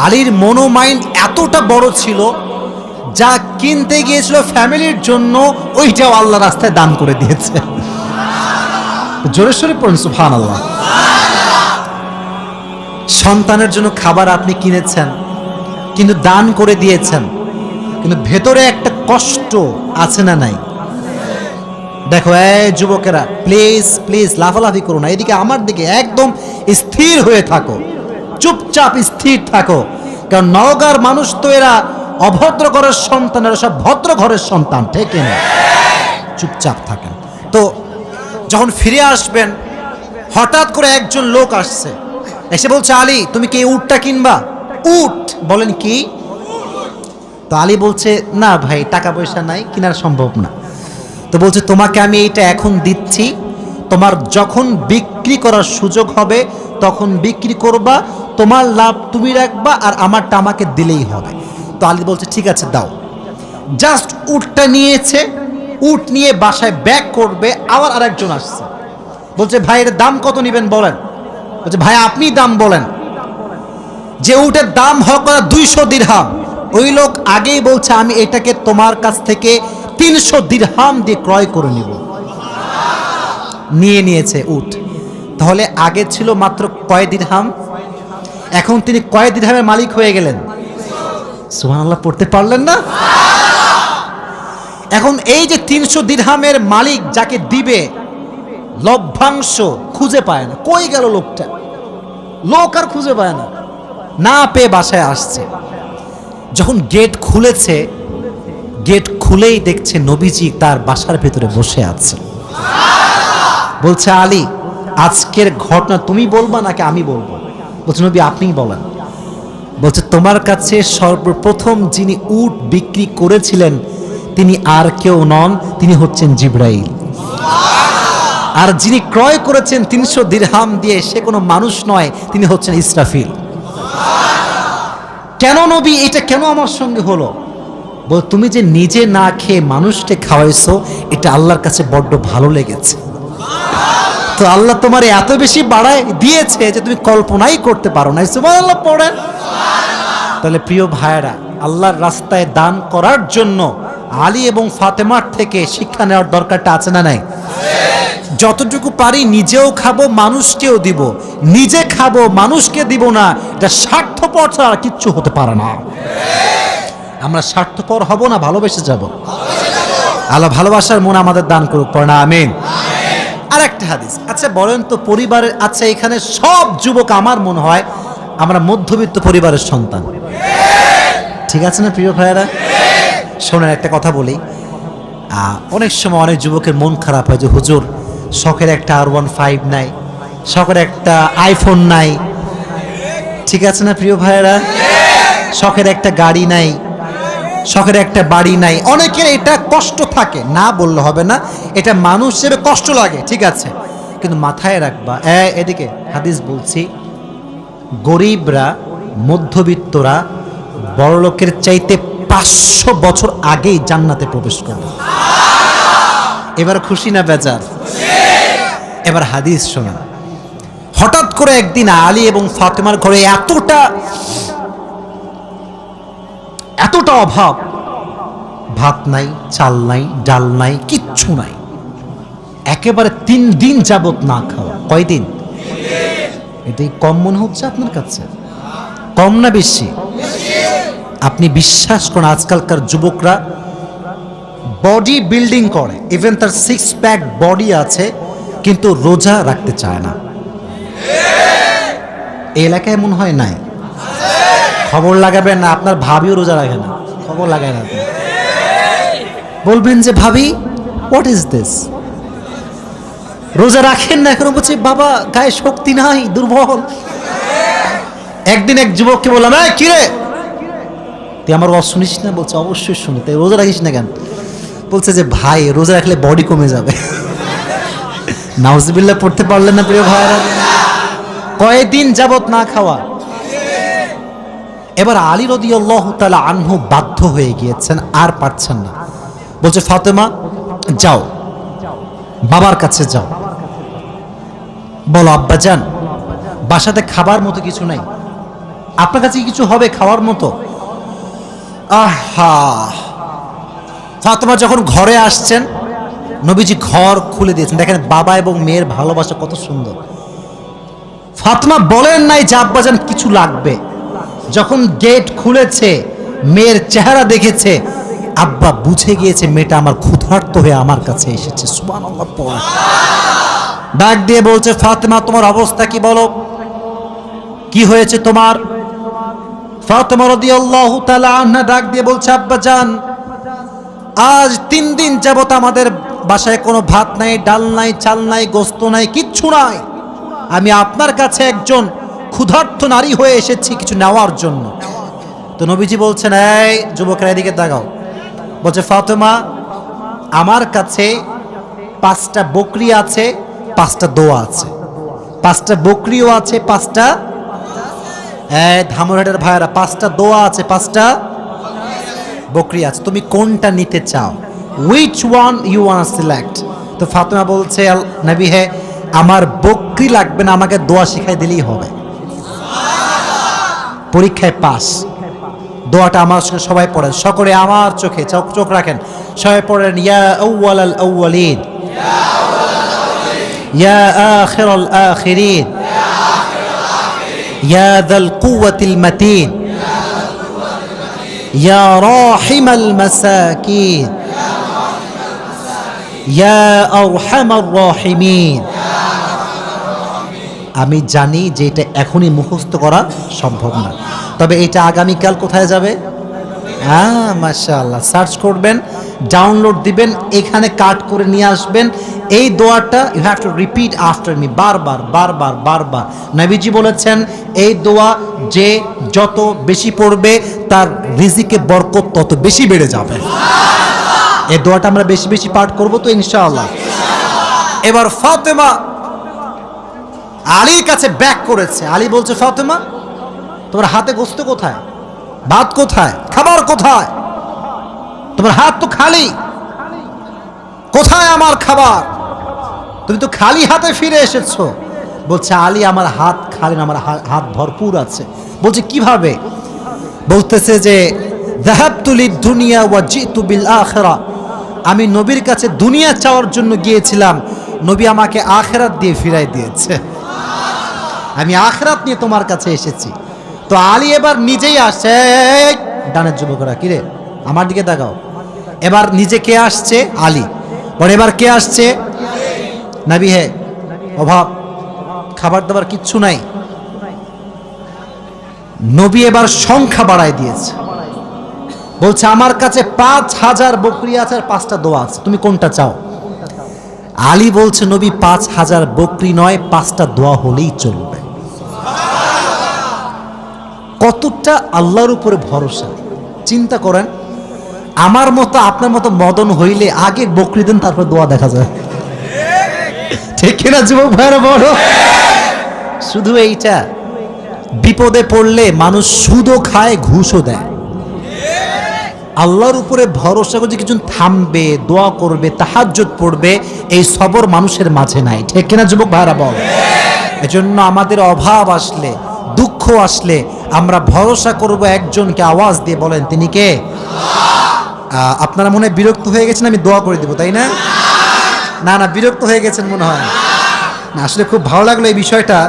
আলীর মনোমাইন্ড এতটা বড় ছিল, যা কিনতে গিয়েছিল ফ্যামিলির জন্য, ওইটাও আল্লাহ রাস্তায় দান করে দিয়েছে। জোরে সোরে পড়ুন সুবহানাল্লাহ। সন্তানের জন্য খাবার আপনি কিনেছেন, কিন্তু দান করে দিয়েছেন, কিন্তু ভেতরে একটা কষ্ট আছে না নাই? দেখো, এই যুবকেরা, প্লিজ প্লিজ লাফালাফি করো না, এদিকে আমার দিকে একদম স্থির হয়ে থাকো, চুপচাপ স্থির থাকো। কারণ নওগাঁর মানুষ তো এরা অভদ্র ঘরের সন্তানেরা সব ভদ্র ঘরের সন্তান, ঠিক না? চুপচাপ থাকেন। তো যখন ফিরে আসবেন, হঠাৎ করে একজন লোক আসছে, এসে বলছে, আলী তুমি কি উটটা কিনবা? উট? বলেন কি? তো আলী বলছে, না ভাই টাকা পয়সা নাই, কেনার সম্ভব না। তো বলছে, তোমাকে আমি এইটা এখন দিচ্ছি, তোমার যখন বিক্রি করার সুযোগ হবে তখন বিক্রি করবা, তোমার লাভ তুমি রাখবা আর আমারটা আমাকে দিলেই হবে। তো আলী বলছে, ঠিক আছে দাও। জাস্ট উটটা নিয়েছে, উট নিয়ে বাসায় ব্যাক করবে, আবার আরেকজন আসছে, বলছে ভাই এর দাম কত নেবেন বলেন। বলছে ভাই আপনি দাম বলেন। যে উটের দাম হোক 200 দিরহাম, ওই লোক আগেই বলছে আমি এটাকে তোমার কাছ থেকে 300 দিরহাম দিয়ে ক্রয় করে নিব। নিয়ে নিয়েছে উট। তাহলে আগে ছিল মাত্র কয় দিরহাম, এখন তিনি কয় দিরহামের মালিক হয়ে গেলেন? সুবহানাল্লাহ পড়তে পারলেন না? এখন এই যে 300 দিরহামের মালিক যাকে দিবে, লভ্যাংশ খুঁজে পায় না। কই গেল লোকটা? লোক আর খুঁজে পায় না, না পেয়ে বাসায় আসছে। যখন গেট খুলেছে, গেট খুলেই দেখছে নবীজি তার বাসার ভেতরে বসে আছে। বলছে আলী আজকের ঘটনা তুমি বলবা নাকি আমি বলবো? বলছে নবী আপনিই বলেন। বলছে তোমার কাছে সর্বপ্রথম যিনি উট বিক্রি করেছিলেন তিনি আর কেউ নন, তিনি হচ্ছেন জিবরাইল। আর যিনি ক্রয় করেছেন 300 দিরহাম দিয়ে, সে কোনো মানুষ নয়, তিনি হচ্ছেন ইসরাফিল। কেন নবী এটা কেন আমার সঙ্গে হলো? বল তুমি যে নিজে না খেয়ে মানুষকে খাওয়াইছো, এটা আল্লাহর কাছে বড্ড ভালো লেগেছে। তো আল্লাহ তোমার এত বেশি বাড়ায় দিয়েছে যে তুমি কল্পনাই করতে পারো না। সুবহানাল্লাহ পড়েন। তাহলে প্রিয় ভাইয়েরা, আল্লাহর রাস্তায় দান করার জন্য আলী এবং ফাতেমার থেকে শিক্ষা নেওয়ার দরকারটা আছে না নাই? যতটুকু পারি নিজেও খাবো, মানুষকেও দিব। নিজে খাবো, মানুষকে দিব না, এটা স্বার্থপর ছাড়া কিচ্ছু হতে পারে না। আমরা স্বার্থপর হব না, ভালোবেসে যাব। আল্লাহ ভালোবাসার মন আমাদের দান করুক, পড়ে না আমিন। আর একটা হাদিস, আচ্ছা বলেন তো পরিবারের, আচ্ছা এখানে সব যুবক আমার মনে হয় আমরা মধ্যবিত্ত পরিবারের সন্তান, ঠিক আছে না প্রিয় ভাইয়েরা? শোনেন একটা কথা বলি, অনেক সময় অনেক যুবকের মন খারাপ হয় যে হুজুর শখের একটা R15 নাই, শখের একটা আইফোন নাই, ঠিক আছে না প্রিয় ভাইয়েরা? শখের একটা গাড়ি নাই, শখের একটা বাড়ি নাই। অনেকের এটা কষ্ট থাকে, না বললে হবে না, এটা মানুষ হিসেবে কষ্ট লাগে, ঠিক আছে, কিন্তু মাথায় রাখবা, এদিকে হাদিস বলছি, গরিবরা মধ্যবিত্তরা বড়লোকের চাইতে 500 বছর আগেই জান্নাতে প্রবেশ করবে। এবার খুশি না বেজার? এবার হাদিস শোনা। হঠাৎ করে একদিন আলী এবং ফাতেমার ঘরে এতটা অভাব, ভাত নাই, চাল নাই, ডাল নাই, কিচ্ছু নাই, একেবারে 3 দিন যাবত না খাওয়া। কয়দিন? এটাই কম মনে হচ্ছে আপনার কাছে? কম না বেশি? আপনি বিশ্বাস করেন আজকালকার যুবকরা বডি বিল্ডিং করে, ইভেন তার 6 প্যাক বডি আছে, কিন্তু রোজা রাখতে চায় না। এই এলাকায় মনে হয় নাই? খবর লাগাবেন না, আপনার ভাবিও রোজা রাখে না, খবর লাগায় না। বলবেন যে ভাবি হোয়াট ইজ দিস, রোজা রাখেন না? এখন বলছি বাবা গায়ে শক্তি নাই, দুর্বল। একদিন এক যুবককে বললাম, কি রে তুই আমার ওয়াজ শুনিস না? বলছে অবশ্যই শুনি। তাই রোজা রাখিস না কেন? বলছে যে ভাই রোজা রাখলে বডি কমে যাবে। নাউজুবিল্লাহ পড়তে পারলেন না প্রিয় ভাইরা? কয়েকদিন যাবত না খাওয়া। এবার আলী রাদিয়াল্লাহু তাআলা আনহু বাধ্য হয়ে গিয়েছেন, আর পারছেন না। বলছে ফাতেমা যাও, বাবার কাছে যাও, বলো আব্বা যান বাসাতে খাবার মতো কিছু নাই, আপনার কাছে কিছু হবে খাওয়ার মতো? আহা! ফাতেমা যখন ঘরে আসছেন, নবীজি ঘর খুলে দিয়েছেন। দেখেন বাবা এবং মেয়ের ভালোবাসা কত সুন্দর। ফাতেমা বলেন নাই যে আব্বাজান কিছু লাগবে। যখন গেট খুলেছে, মেয়ের চেহারা দেখেছে, আব্বা বুঝে গিয়েছে মেয়েটা আমার ক্ষুধার্ত হয়ে আমার কাছে এসেছে। সুবহানাল্লাহ পড়া। ডাক দিয়ে বলছে ফাতেমা তোমার অবস্থা কি বলো, কি হয়েছে তোমার? ফাতেমা রাদিয়াল্লাহু তাআলা আনহা ডাক দিয়ে বলছে, আব্বাজান, আজ 3 দিন যাবত আমাদের বাসায় কোনো ভাত নাই, ডাল নাই, চাল নাই, গোস্ত নাই, কিচ্ছু নাই। আমি আপনার কাছে একজন ক্ষুধার্ত নারী হয়ে এসেছি কিছু নেওয়ার জন্য। তো নবীজি বলছেন, এই যুবকরা এদিকে তাকাও। বলছে, ফাতেমা, আমার কাছে 5টা বকরি আছে, 5টা দোয়া আছে। 5টা বকরিও আছে, 5টা ধামরাটের ভাইয়েরা, 5টা দোয়া আছে, 5টা বকরি আছে। তুমি কোনটা নিতে চাও? Which one you want select? তো ফাতেমা বলছে, নবী হে, আমার বকরি লাগবে না, আমাকে দোয়া শিখাই দিলেই হবে। পরীক্ষায় পাস। দোয়াটা আমার সঙ্গে সবাই পড়েন, সকলে আমার চোখে চোখ রাখেন, সবাই পড়েন, ইয়া আউয়ালাল আউয়ালিন, ইয়া আখিরাল আখিরিন, ইয়া যাল কুওয়াতিল মাতিন, ইয়া রাহিমাল মাসাকিন, ইয়া আরহামার রাহিমিন। আমি জানি যে এটা এখনই মুখস্থ করা সম্ভব না, তবে এটা আগামীকাল কোথায় যাবে? মাশাআল্লাহ, সার্চ করবেন, ডাউনলোড দিবেন, এখানে কাট করে নিয়ে আসবেন। এই দোয়াটা you have to repeat after me, বারবার বারবার বারবার। নবীজি বলেছেন, এই দোয়া যে যত বেশি পড়বে তার রিজিকে বরকত তত বেশি বেড়ে যাবে। এই দোয়াটা আমরা বেশি বেশি পাঠ করব তো ইনশাআল্লাহ। এবার ফাতেমা আলীর কাছে ব্যাক করেছে। আলী বলছে, ফাতেমা, তোমার হাতে গোস্ত কোথায়? ভাত কোথায়? খাবার কোথায়? তোমার হাত তো খালি, কোথায় আমার খাবার? তুমি তো খালি হাতে ফিরে এসেছো। বলছে, আলী, আমার হাত খালি না, আমার হাত ভরপুর আছে। বলছে, কিভাবে? বলতেছে যে, যাহাবতু লিদ-দুনিয়া ওয়া জিতু বিল আখিরা, আমি নবীর কাছে দুনিয়া চাওয়ার জন্য গিয়েছিলাম, নবী আমাকে আখিরাত দিয়ে ফিরাই দিয়েছে। আমি আখিরাত নিয়ে তোমার কাছে এসেছি। তো আলী এবার নিজেই আসছে। ডানের যুবকরা, কিরে আমার দিকে তাকাও। এবার নিজে কে আসছে? আলী। পরে এবার কে আসছে? নবী হে, অভাব, খাবার দাবার কিচ্ছু নাই। নবী এবার সংখ্যা বাড়ায় দিয়েছে। বলছে, আমার কাছে 5000 বকরি আছে আর 5টা দোয়া আছে, তুমি কোনটা চাও? আলী বলছে, নবী, 5000 বকরি নয়, 5টা দোয়া হলেই চলবে। কতটা আল্লাহর উপরে ভরসা চিন্তা করেন। আমার মতো আপনার মতো মদন হইলে আগে বকরি দেন, তারপর দোয়া দেখা যায়, ঠিক কিনা যুবক ভাইরা? বড় শুধু এইটা, বিপদে পড়লে মানুষ সুদও খায়, ঘুষও দেয়। আল্লাহর উপরে ভরসা করে কিছু থামবে, দোয়া করবে, তাহাজ্জুদ পড়বে, এই সবর মানুষের মাঝে নাই, ঠিক কিনা যুবক ভাইরা? বল। এজন্য আমাদের অভাব আসলে, দুঃখ আসলে আমরা ভরসা করব একজনকে। আওয়াজ দিয়ে বলেন, তিনি কে? আপনারা মনে হয় বিরক্ত হয়ে গেছেন, আমি দোয়া করে দেব, তাই না? না না, বিরক্ত হয়ে গেছেন মনে হয় না। আসলে খুব ভালো লাগলো এই বিষয়টা,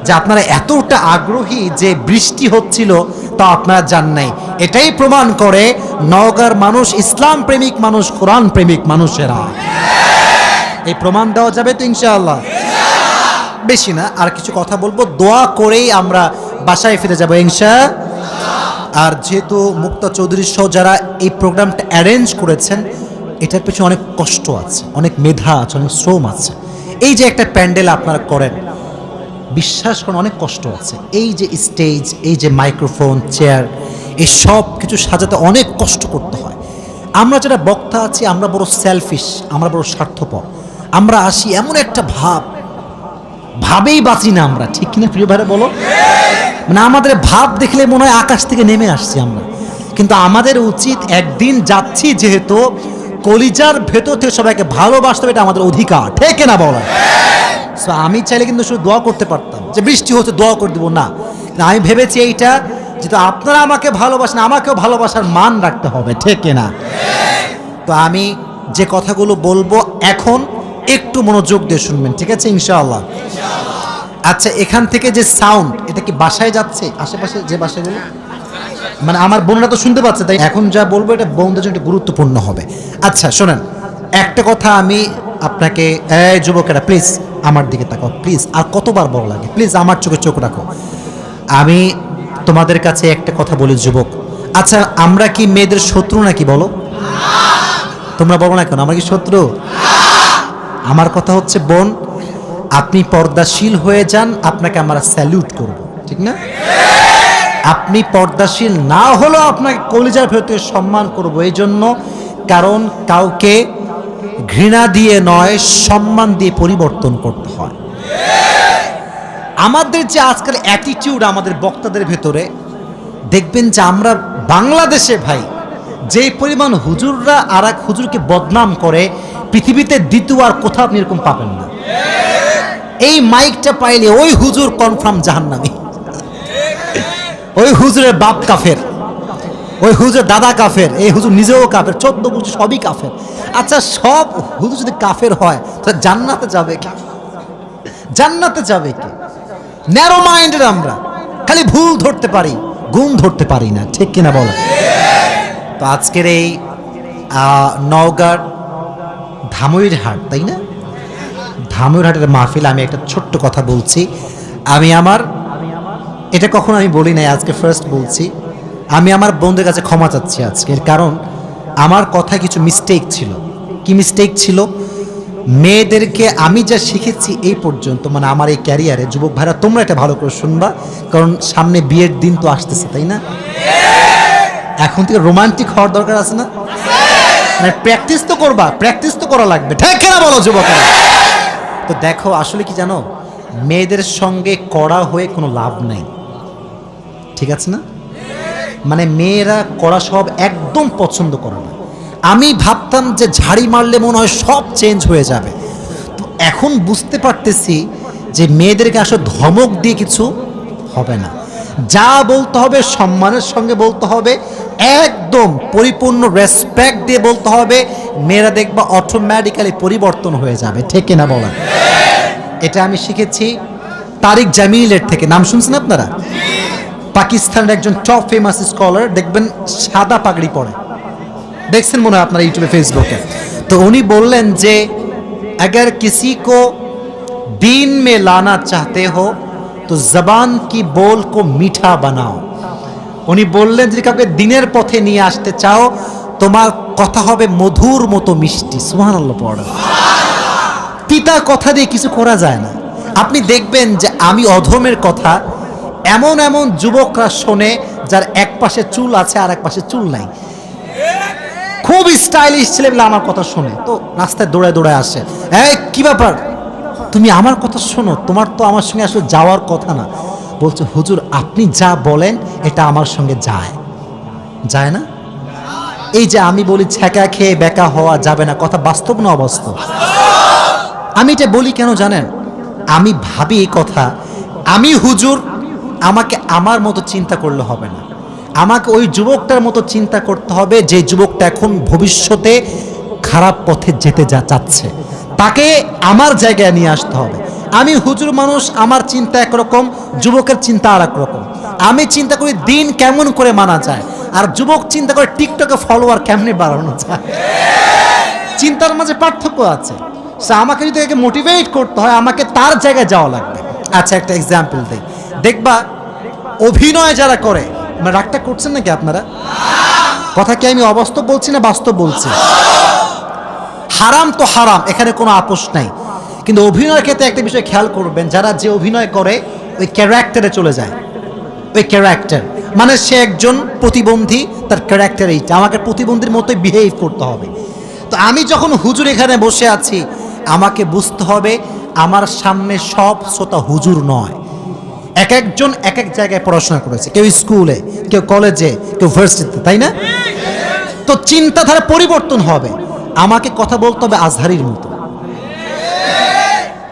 যে আপনারা এতটা আগ্রহী যে বৃষ্টি হচ্ছিল তা আপনারা জান নাই। এটাই প্রমাণ করে নওগাঁর মানুষ ইসলাম প্রেমিক মানুষ, কোরআন প্রেমিক মানুষেরা। এই প্রমাণ দেওয়া যাবে তো ইনশাআল্লাহ? বেশি না, আর কিছু কথা বলবো, দোয়া করেই আমরা বাসায় ফিরে যাবো ইনশাআল্লাহ। আর যেহেতু মুক্তা চৌধুরী সহ যারা এই প্রোগ্রামটা অ্যারেঞ্জ করেছেন, এটার পিছনে অনেক কষ্ট আছে, অনেক মেধা আছে, অনেক শ্রম আছে। এই যে একটা প্যান্ডেল আপনারা করেন, বিশ্বাস করেন অনেক কষ্ট আছে। এই যে স্টেজ, এই যে মাইক্রোফোন, চেয়ার, এই সব কিছু সাজাতে অনেক কষ্ট করতে হয়। আমরা যারা বক্তা আছি, আমরা বড় সেলফিশ, আমরা বড় স্বার্থপর। আমরা আসি এমন একটা ভাবেই বাঁচি না আমরা, ঠিক কিনা প্রিয় ভাইরা বলো? মানে আমাদের ভাব দেখলে মনে হয় আকাশ থেকে নেমে আসছি আমরা। কিন্তু আমাদের উচিত, একদিন যাচ্ছি যেহেতু, কলিজার ভেতর থেকে সবাইকে ভালোবাসতে হবে, এটা আমাদের অধিকার, ঠিক কিনা বলা? সো আমি চাইলে কিন্তু শুধু দোয়া করতে পারতাম, যে বৃষ্টি হচ্ছে দোয়া করে দেবো না। আমি ভেবেছি এইটা, যেহেতু আপনারা আমাকে ভালোবাসেন, আমাকেও ভালোবাসার মান রাখতে হবে, ঠিক কিনা? তো আমি যে কথাগুলো বলবো এখন একটু মনোযোগ দিয়ে শুনবেন, ঠিক আছে ইনশাআল্লাহ? আচ্ছা, এখান থেকে যে সাউন্ড, এটা কি বাসায় যাচ্ছে? আশেপাশে যে বাসাগুলো, মানে আমার বোনরা তো শুনতে পাচ্ছে, তাই এখন যা বলবো এটা বোনদের জন্য গুরুত্বপূর্ণ হবে। আচ্ছা শোনেন, একটা কথা আমি আপনাকে, এই যুবকেরা প্লিজ আমার দিকে তাকাও, প্লিজ। আর কতবার বড় লাগে, প্লিজ আমার চোখে চোখ রাখো। আমি তোমাদের কাছে একটা কথা বলি যুবক, আচ্ছা আমরা কি মেয়েদের শত্রু নাকি বলো? তোমরা বলো না কেন, আমরা কি শত্রু? আমার কথা হচ্ছে বোন, আপনি পর্দাশীল হয়ে যান, আপনাকে আমরা স্যালুট করব, ঠিক না? আপনি পর্দাশীল না হলেও আপনাকে কলিজার ভেতরে সম্মান করব, এই জন্য কারণ কাউকে ঘৃণা দিয়ে নয়, সম্মান দিয়ে পরিবর্তন করতে হয়। আমাদের যে আজকাল অ্যাটিটিউড আমাদের বক্তাদের ভেতরে, দেখবেন যে আমরা বাংলাদেশে ভাই যেই পরিমাণ হুজুররা আর এক হুজুরকে বদনাম করে, পৃথিবীতে দ্বিতীয় আর কোথাও আপনি এরকম পাবেন না। এই মাইকটা পাইলে ওই হুজুর কনফার্ম জাহান্নামী, ওই হুজুরের বাপ কাফের, ওই হুজুর দাদা কাফের, এই হুজুর নিজেও কাফের, 14 হুজুর সবই কাফের। আচ্ছা সব হুজুর যদি কাফের হয় তাহলে জান্নাতে যাবে কি? জান্নাতে যাবে কি? ন্যারো মাইন্ডেড আমরা, খালি ভুল ধরতে পারি, গুণ ধরতে পারি না, ঠিক কিনা বলো? তো আজকের এই নওগাঁর ধামইরহাট, তাই না, ধামইরহাটের মাহফিল, আমি একটা ছোট্ট কথা বলছি। আমি আমার এটা কখনো আমি বলি নাই, আজকে ফার্স্ট বলছি। আমি আমার বন্ধুদের কাছে ক্ষমা চাচ্ছি আজকের, কারণ আমার কথা কিছু মিস্টেক ছিল। কি মিস্টেক ছিল? মেয়েদেরকে আমি যা শিখেছি এই পর্যন্ত, মানে আমার এই ক্যারিয়ারে, যুবক ভাইরা তোমরা এটা ভালো করে শুনবা, কারণ সামনে বিয়ের দিন তো আসতেছে, তাই না? এখন থেকে রোমান্টিক হওয়ার দরকার আছে না? মানে প্র্যাকটিস তো করবা, প্র্যাকটিস তো করা লাগবে, ঠিক কিনা বলো যুবকেরা? তো দেখো আসলে কি জানো, মেয়েদের সঙ্গে কড়া হয়ে কোনো লাভ নাই, ঠিক আছে না? মানে মেয়েরা কড়া সব একদম পছন্দ করে না। আমি ভাবতাম যে ঝাড়ি মারলে মনে হয় সব চেঞ্জ হয়ে যাবে, তো এখন বুঝতে পারতেছি যে মেয়েদেরকে আসলে ধমক দিয়ে কিছু হবে না। যা বলতে হবে সম্মানের সঙ্গে বলতে হবে, একদম পরিপূর্ণ রেসপেক্ট দিয়ে বলতে হবে, মেয়েরা দেখবা অটোমেটিক্যালি পরিবর্তন হয়ে যাবে, ঠিক কিনা বলা? এটা আমি শিখেছি তারিক জামিলের থেকে। নাম শুনছেন আপনারা? পাকিস্তানের একজন টপ ফেমাস স্কলার, দেখবেন সাদা পাগড়ি পরে, দেখছেন মনে হয় আপনারা ইউটিউবে ফেসবুকে। তো উনি বললেন যে अगर किसी को दीन में लाना चाहते हो तो जबान की बोल को मीठा बनाओ। উনি বললেন যে কাউকে দিনের পথে নিয়ে আসতে চাও, তোমার কথা হবে মধুর মতো মিষ্টি। সুবহানাল্লাহ পড়া। পিতা কথা দিয়ে কিছু করা যায় না। আপনি দেখবেন যে আমি অধমের কথা এমন এমন যুবকরা শোনে যার এক পাশে চুল আছে আর এক পাশে চুল নাই, খুব স্টাইলিশ ছেলেগুলো আমার কথা শোনে, তো রাস্তায় দৌড়ায় দৌড়ায় আসে, এই কি ব্যাপার, তুমি আমার কথা শোনো, তোমার তো আমার সঙ্গে আসলে যাওয়ার কথা না। বলছে হুজুর আপনি যা বলেন এটা আমার সঙ্গে যায়, যায় না? এই যে আমি বলি ছ্যাঁকা খেয়ে বেকা হওয়া যাবে না, কথা বাস্তব না অবাস্তব? আমি এটা বলি কেন জানেন? আমি ভাবি এই কথা, আমি হুজুর, আমাকে আমার মতো চিন্তা করলে হবে না, আমাকে ওই যুবকটার মতো চিন্তা করতে হবে যে যুবকটা এখন ভবিষ্যতে খারাপ পথে যেতে চাচ্ছে, তাকে আমার জায়গায় নিয়ে আসতে হবে। আমি হুজুর মানুষ, আমার চিন্তা একরকম, যুবকের চিন্তা আর এক রকম। আমি চিন্তা করি দিন কেমন করে মানা যায়, আর যুবক চিন্তা করে টিকটকে ফলোয়ার কেমনে বাড়ানো যায়। চিন্তার মাঝে পার্থক্য আছে। আমাকে যদি একে মোটিভেট করতে হয়, আমাকে তার জায়গায় যাওয়া লাগবে। আচ্ছা একটা এক্সাম্পল দেই, দেখবা অভিনয় যারা করে, রাগটা করছেন নাকি আপনারা? কথা কি আমি অবাস্তব বলছি না বাস্তব বলছি? হারাম তো হারাম, এখানে কোনো আপোষ নাই, কিন্তু অভিনয়ের ক্ষেত্রে একটা বিষয় খেয়াল করবেন, যারা যে অভিনয় করে ওই ক্যারেক্টারে চলে যায়, ওই ক্যারেক্টার মানে সে একজন প্রতিবন্ধী, তার ক্যারেক্টার এইটা, আমাকে প্রতিবন্ধীর মতোই বিহেভ করতে হবে। তো আমি যখন হুজুর এখানে বসে আছি, আমাকে বুঝতে হবে আমার সামনে সব শ্রোতা হুজুর নয়, এক একজন এক এক জায়গায় পড়াশোনা করেছে, কেউ স্কুলে, কেউ কলেজে, কেউ ভার্সিটিতে, তাই না? তো চিন্তাধারা পরিবর্তন হবে, আমাকে কথা বলতে হবে আজহারির মতো,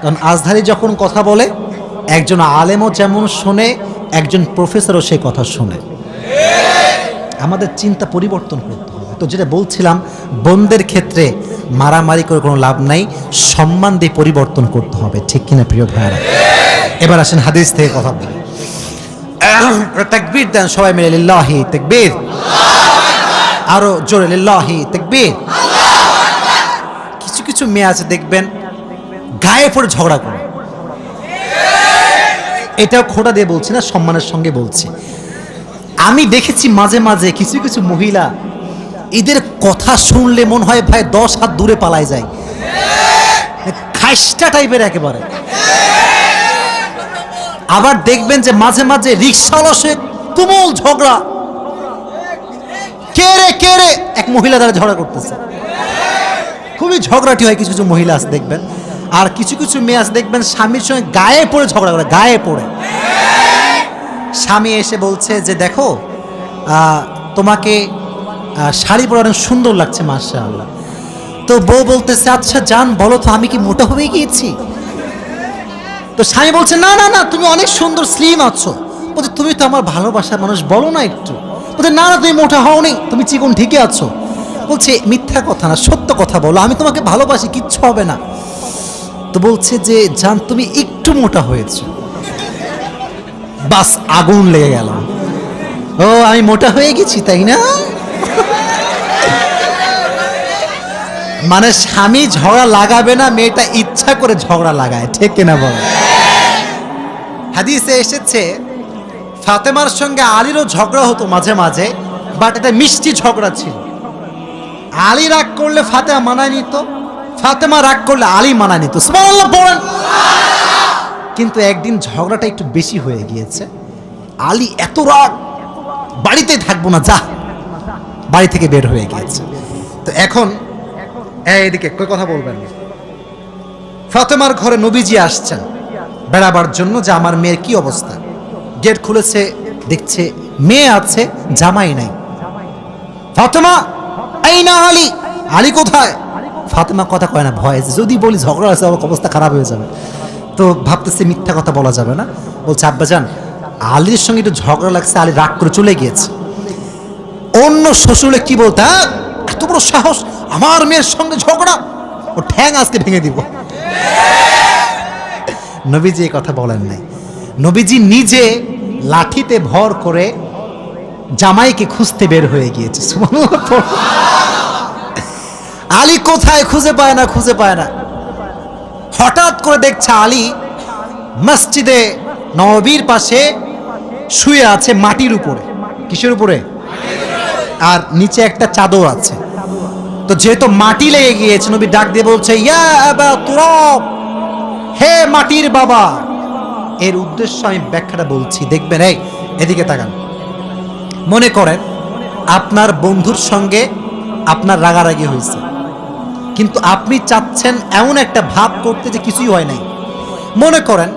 কারণ আজহারি যখন কথা বলে একজন আলেমও যেমন শোনে, একজন প্রফেসরও সেই কথা শোনে। আমাদের চিন্তা পরিবর্তন করতে হবে। তো যেটা বলছিলাম, বোনদের ক্ষেত্রে মারামারি করে কোনো লাভ নাই, সম্মান দিয়ে পরিবর্তন করতে হবে, ঠিক কিনা প্রিয় ভাইরা? এবার আসেন হাদিস থেকে কথা বলি। তাকবীর দেন সবাই মিলে, লিল্লাহি তাকবীর, আরো জোরে লিল্লাহি তাকবীর। কিছু কিছু মেয়ে আছে দেখবেন গায়ে পড়ে ঝগড়া করে, এটাও খোটা দিয়ে বলছি না, সম্মানের সঙ্গে বলছি। আমি দেখেছি মাঝে মাঝে কিছু কিছু মহিলা এদের কথা শুনলে মনে হয় ভাই 10 হাত দূরে পালায় যায়, খাইস্টা টাইপের একেবারে। আবার দেখবেন যে মাঝে মাঝে রিক্সাওয়ালার সঙ্গে তুমুল ঝগড়া, কে রে এক মহিলা দ্বারা ঝগড়া করতেছে, খুবই ঝগড়াটি হয়। কিছু কিছু মহিলা আছে দেখবেন, আর কিছু কিছু মেয়ে আছে দেখবেন স্বামীর সঙ্গে গায়ে পড়ে ঝগড়া করে, গায়ে পড়ে। স্বামী এসে বলছে যে দেখো তোমাকে শাড়ি পরে অনেক সুন্দর লাগছে মাশাআল্লাহ। তো বউ বলতেছে আচ্ছা জান বলো তো আমি কি মোটা হয়ে গিয়েছি? তো স্বামী বলছে না না না তুমি অনেক সুন্দর স্লিম আছো। বলছে তুমি তো আমার ভালোবাসার মানুষ, বলো না একটু। বলছে না না তুমি মোটা হওনি, তুমি চিকন ঠিকই আছো। বলছে মিথ্যা কথা না, সত্য কথা বলো, আমি তোমাকে ভালোবাসি, কিচ্ছু হবে না। তো বলছে যে জান তুমি একটু মোটা হয়েছো। বাস আগুন লেগে গেল, ও আমি মোটা হয়ে গেছি তাই না? মানে স্বামী ঝগড়া লাগাবে না, মেয়েটা ইচ্ছা করে ঝগড়া লাগায়, ঠিক কিনা বল? হাদিসে এসেছে ফাতেমার সঙ্গে আলীরও ঝগড়া হতো মাঝে মাঝে, বাট এটা মিষ্টি ঝগড়া ছিল। আলী রাগ করলে ফাতেমা মানায় নিত, ফাতেমা রাগ করলে আলী মানায় নিত। সুবহানাল্লাহ পড়েন। কিন্তু একদিন ঝগড়াটা একটু বেশি হয়ে গিয়েছে, আলী এত রাগ বাড়িতেই থাকবো না, যা, বাড়ি থেকে বের হয়ে গিয়েছে। তো এখন এইদিকে কই কথা বলবেন না। ফাতেমার ঘরে নবীজি আসছেন বেড়াবার জন্য যে আমার মেয়ের কি অবস্থা। গেট খুলেছে, দেখছে মেয়ে আছে, জামাই নাই। ফাতেমা এই না আলী, আলী কোথায়? ফাতেমা কথা কয় না, ভয়, যদি বলি ঝগড়া আছে অবস্থা খারাপ হয়ে যাবে। তো ভাবতেছে মিথ্যা কথা বলা যাবে না, বলছে আব্বাজান আলীর সঙ্গে একটু ঝগড়া লাগছে, আলী রাগ করে চলে গিয়েছে। অন্য শ্বশুরে কি বলতে, এত বড় সাহস আমার মেয়ের সঙ্গে ঝগড়া, ও ঠ্যাং আজকে ভেঙে দিব। নবীজি এই কথা বলেন নাই, নবীজি নিজে লাঠিতে ভর করে জামাইকে খুঁজতে বের হয়ে গিয়েছে। আলী কোথায় খুঁজে পায় না, খুঁজে পায় না। হঠাৎ করে দেখছে আলী মসজিদে নববীর পাশে শুয়ে আছে মাটির উপরে। কিসের উপরে? আর নিচে একটা চাদর আছে। তো যেহেতু মাটি লেগে গিয়েছে, নবী ডাক দিয়ে বলছে ইয়া আবা তুরাব, হে মাটির বাবা। এর উদ্দেশ্য আমি ব্যাখ্যাটা বলছি, দেখবেন। এই এদিকে তাকান। মনে করেন আপনার বন্ধুর সঙ্গে আপনার রাগারাগি হয়েছে, কিন্তু আপনি চাচ্ছেন এমন একটা ভাব করতে যে কিছুই হয় নাই। মনে করেন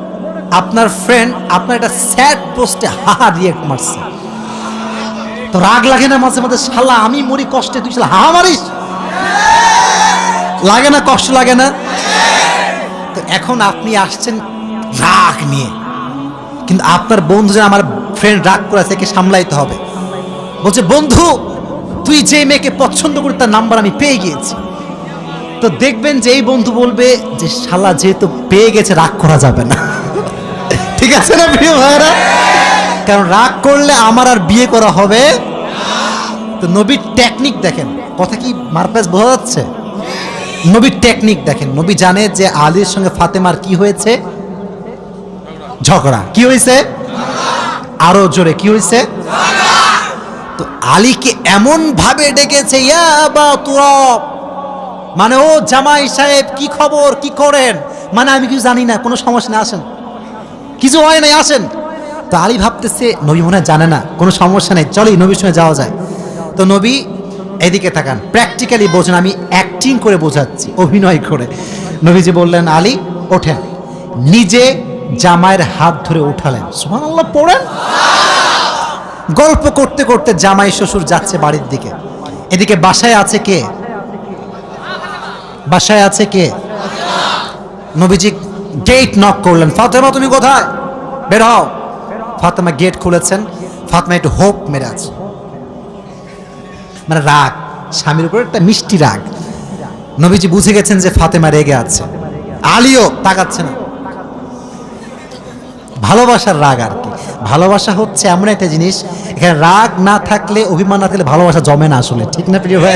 আপনার ফ্রেন্ড আপনার একটা স্যাড পোস্টে হাহা রিয়েক্ট মারছে, তো রাগ লাগে না মাঝে মাঝে, শালা আমি মরি কষ্টে তুই শালা হাহা মারিস? লাগে না, কষ্ট লাগে না? তো এখন আপনি আসছেন রাগ নিয়ে, কিন্তু আপনার বন্ধু যে আমার ফ্রেন্ড রাগ করেছে, একে সামলাইতে হবে। বলছে বন্ধু তুই যে মেয়েকে পছন্দ করি তার নাম্বার আমি পেয়ে গিয়েছি। তো দেখবেন যে এই বন্ধু বলবে যে শালা যেহেতু পেয়ে গেছে রাগ করা যাবে না। ঠিক আছে না প্রিয় ভাইরা? কারণ রাগ করলে আমার আর বিয়ে করা হবে। তো নবীর টেকনিক দেখেন, কথা কি মারপ্যাচ বোঝা যাচ্ছে? নবীর টেকনিক দেখেন। নবী জানে যে আলীর সঙ্গে ফাতেমার কি হয়েছে, ঝগড়া। কি হয়েছে? আরো জোরে কি হয়েছে? তো আলীকে এমন ভাবে ডেকেছে ইয়া আবা তুরাব, মানে ও জামাই সাহেব কি খবর, কি করেন? মানে আমি কিছু জানি না, কোনো সমস্যা না, আসেন, কিছু হয় নাই, আসেন। তো আলী ভাবতেছে নবী মনে হয় জানে না, কোনো সমস্যা নেই, চলো নবীর সঙ্গে যাওয়া যায়। তো নবী এদিকে তাকান, প্র্যাকটিক্যালি বোঝেন, আমি অ্যাক্টিং করে বোঝাচ্ছি, অভিনয় করে। নবীজি বললেন আলী ওঠেন, নিজে জামাইয়ের হাত ধরে উঠালেন। সুবহানাল্লাহ পড়েন। গল্প করতে করতে জামাই শ্বশুর যাচ্ছে বাড়ির দিকে। এদিকে বাসায় আছে কে? বাসায় আছে কে? নবীজি গেট নক করলেন, ফাতেমা তুমি কোথায়, বের হও। ফাতেমা গেট খুলেছেন। ফাতেমা একটু হোপ মেরে আছে, মানে রাগ, স্বামীর উপর একটা মিষ্টি রাগ। নবীজি বুঝে গেছেন যে ফাতেমা রেগে আছে। আলীও তাকাচ্ছে না। ভালোবাসার রাগ আর কি। ভালোবাসা হচ্ছে এমন একটা জিনিস, এখানে রাগ না থাকলে, অভিমান না থাকলে ভালোবাসা জমে না আসলে, ঠিক না প্রিয় ভাই?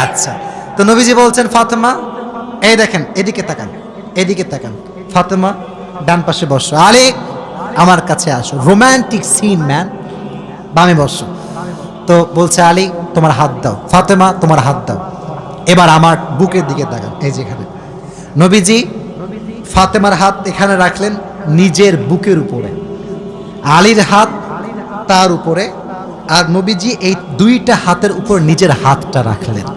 আচ্ছা, তো নবীজি বলছেন ফাতেমা এই দেখেন, এদিকে তাকান, এদিকে তাকান। ফাতেমা ডান পাশে বসো, আলী আমার কাছে আসো। রোমান্টিক সিন ম্যান, বামে বসো। তো বলছে আলী তোমার হাত দাও, ফাতেমা তোমার হাত দাও। এবার আমার বুকের দিকে তাকান, এই যে এখানে নবীজি ফাতেমার হাত এখানে রাখলেন নিজের বুকের উপরে, আলীর হাত তার উপরে, আর নবীজি এই দুইটা হাতের উপর নিজের হাতটা রাখলেন।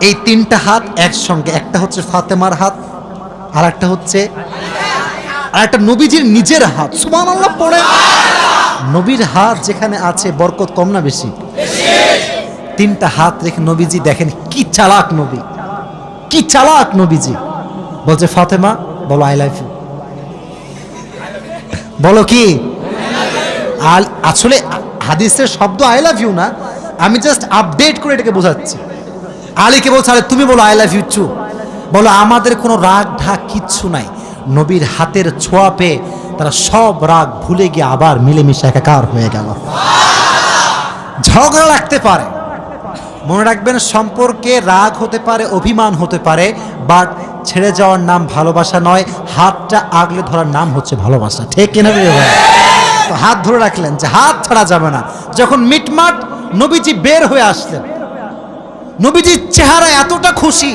এই তিনটা হাত একসঙ্গে, একটা হচ্ছে ফাতেমার হাত, আর একটা হচ্ছে আর একটা নবীজির নিজের হাত। সুবহানাল্লাহ পড়ে। নবীর হাত যেখানে আছে বরকত কম না বেশি? তিনটা হাত রেখে নবীজি দেখেন কি চালাক নবী, কি চালাক নবীজি। বলছে ফাতেমা বলো আই লাভ ইউ, বলো কি? আসলে হাদিসের শব্দ আই লাভ ইউ না, আমি জাস্ট আপডেট করে এটাকে বোঝাচ্ছি। আলীকে বলছে আরে তুমি বলো আই লাভ ইউ টু। বলো আমাদের কোনো রাগ ঢাক কিচ্ছু নাই, নবীর হাতের ছোঁয়া পেয়ে তারা সব রাগ ভুলে গিয়ে আবার মিলেমিশে একাকার হয়ে গেল। ঝগড়া লাগতে পারে, মনে রাখবেন সম্পর্কে রাগ হতে পারে, অভিমান হতে পারে, বাট ছেড়ে যাওয়ার নাম ভালোবাসা নয়, হাতটা আগলে ধরার নাম হচ্ছে ভালোবাসা। ঠিক কিনা? তো হাত ধরে রাখলেন যে হাত ছাড়া যাবে না। যখন মিটমাট নবীজি বের হয়ে আসলেন, নবীজির চেহারা এতটা খুশি,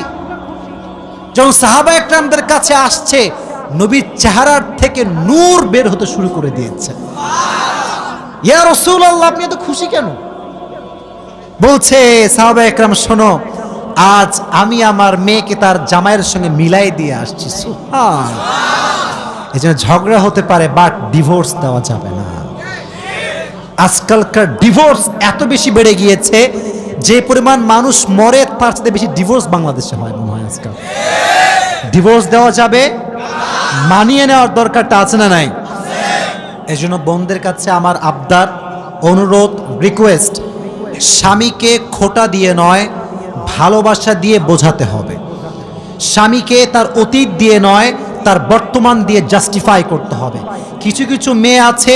যখন সাহাবা একরামদের কাছে আসছে নবীর চেহারার থেকে নূর বের হতে শুরু করে দিয়েছে। ইয়া রাসূলুল্লাহ আপনি এত খুশি কেন? বলছে সাহাবা একরাম শোনো, আজ আমি আমার মেয়েকে তার জামাইয়ের সঙ্গে মিলাই দিয়ে আসছি। সুবহানাল্লাহ। এই জন্য ঝগড়া হতে পারে বাট ডিভোর্স দেওয়া যাবে না। আজকালকার ডিভোর্স এত বেশি বেড়ে গিয়েছে, যে পরিমাণ মানুষ মরে তার চেয়ে বেশি ডিভোর্স বাংলাদেশে হয় মনে হয় আজকাল। ডিভোর্স দেওয়া যাবে, মানিয়ে নেওয়ার দরকারটা আছে না নাই? এই জন্য বোনদের কাছে আমার আবদার, অনুরোধ, রিকোয়েস্ট, স্বামীকে খোটা দিয়ে নয় ভালোবাসা দিয়ে বোঝাতে হবে। স্বামীকে তার অতীত দিয়ে নয় তার বর্তমান দিয়ে জাস্টিফাই করতে হবে। কিছু কিছু মেয়ে আছে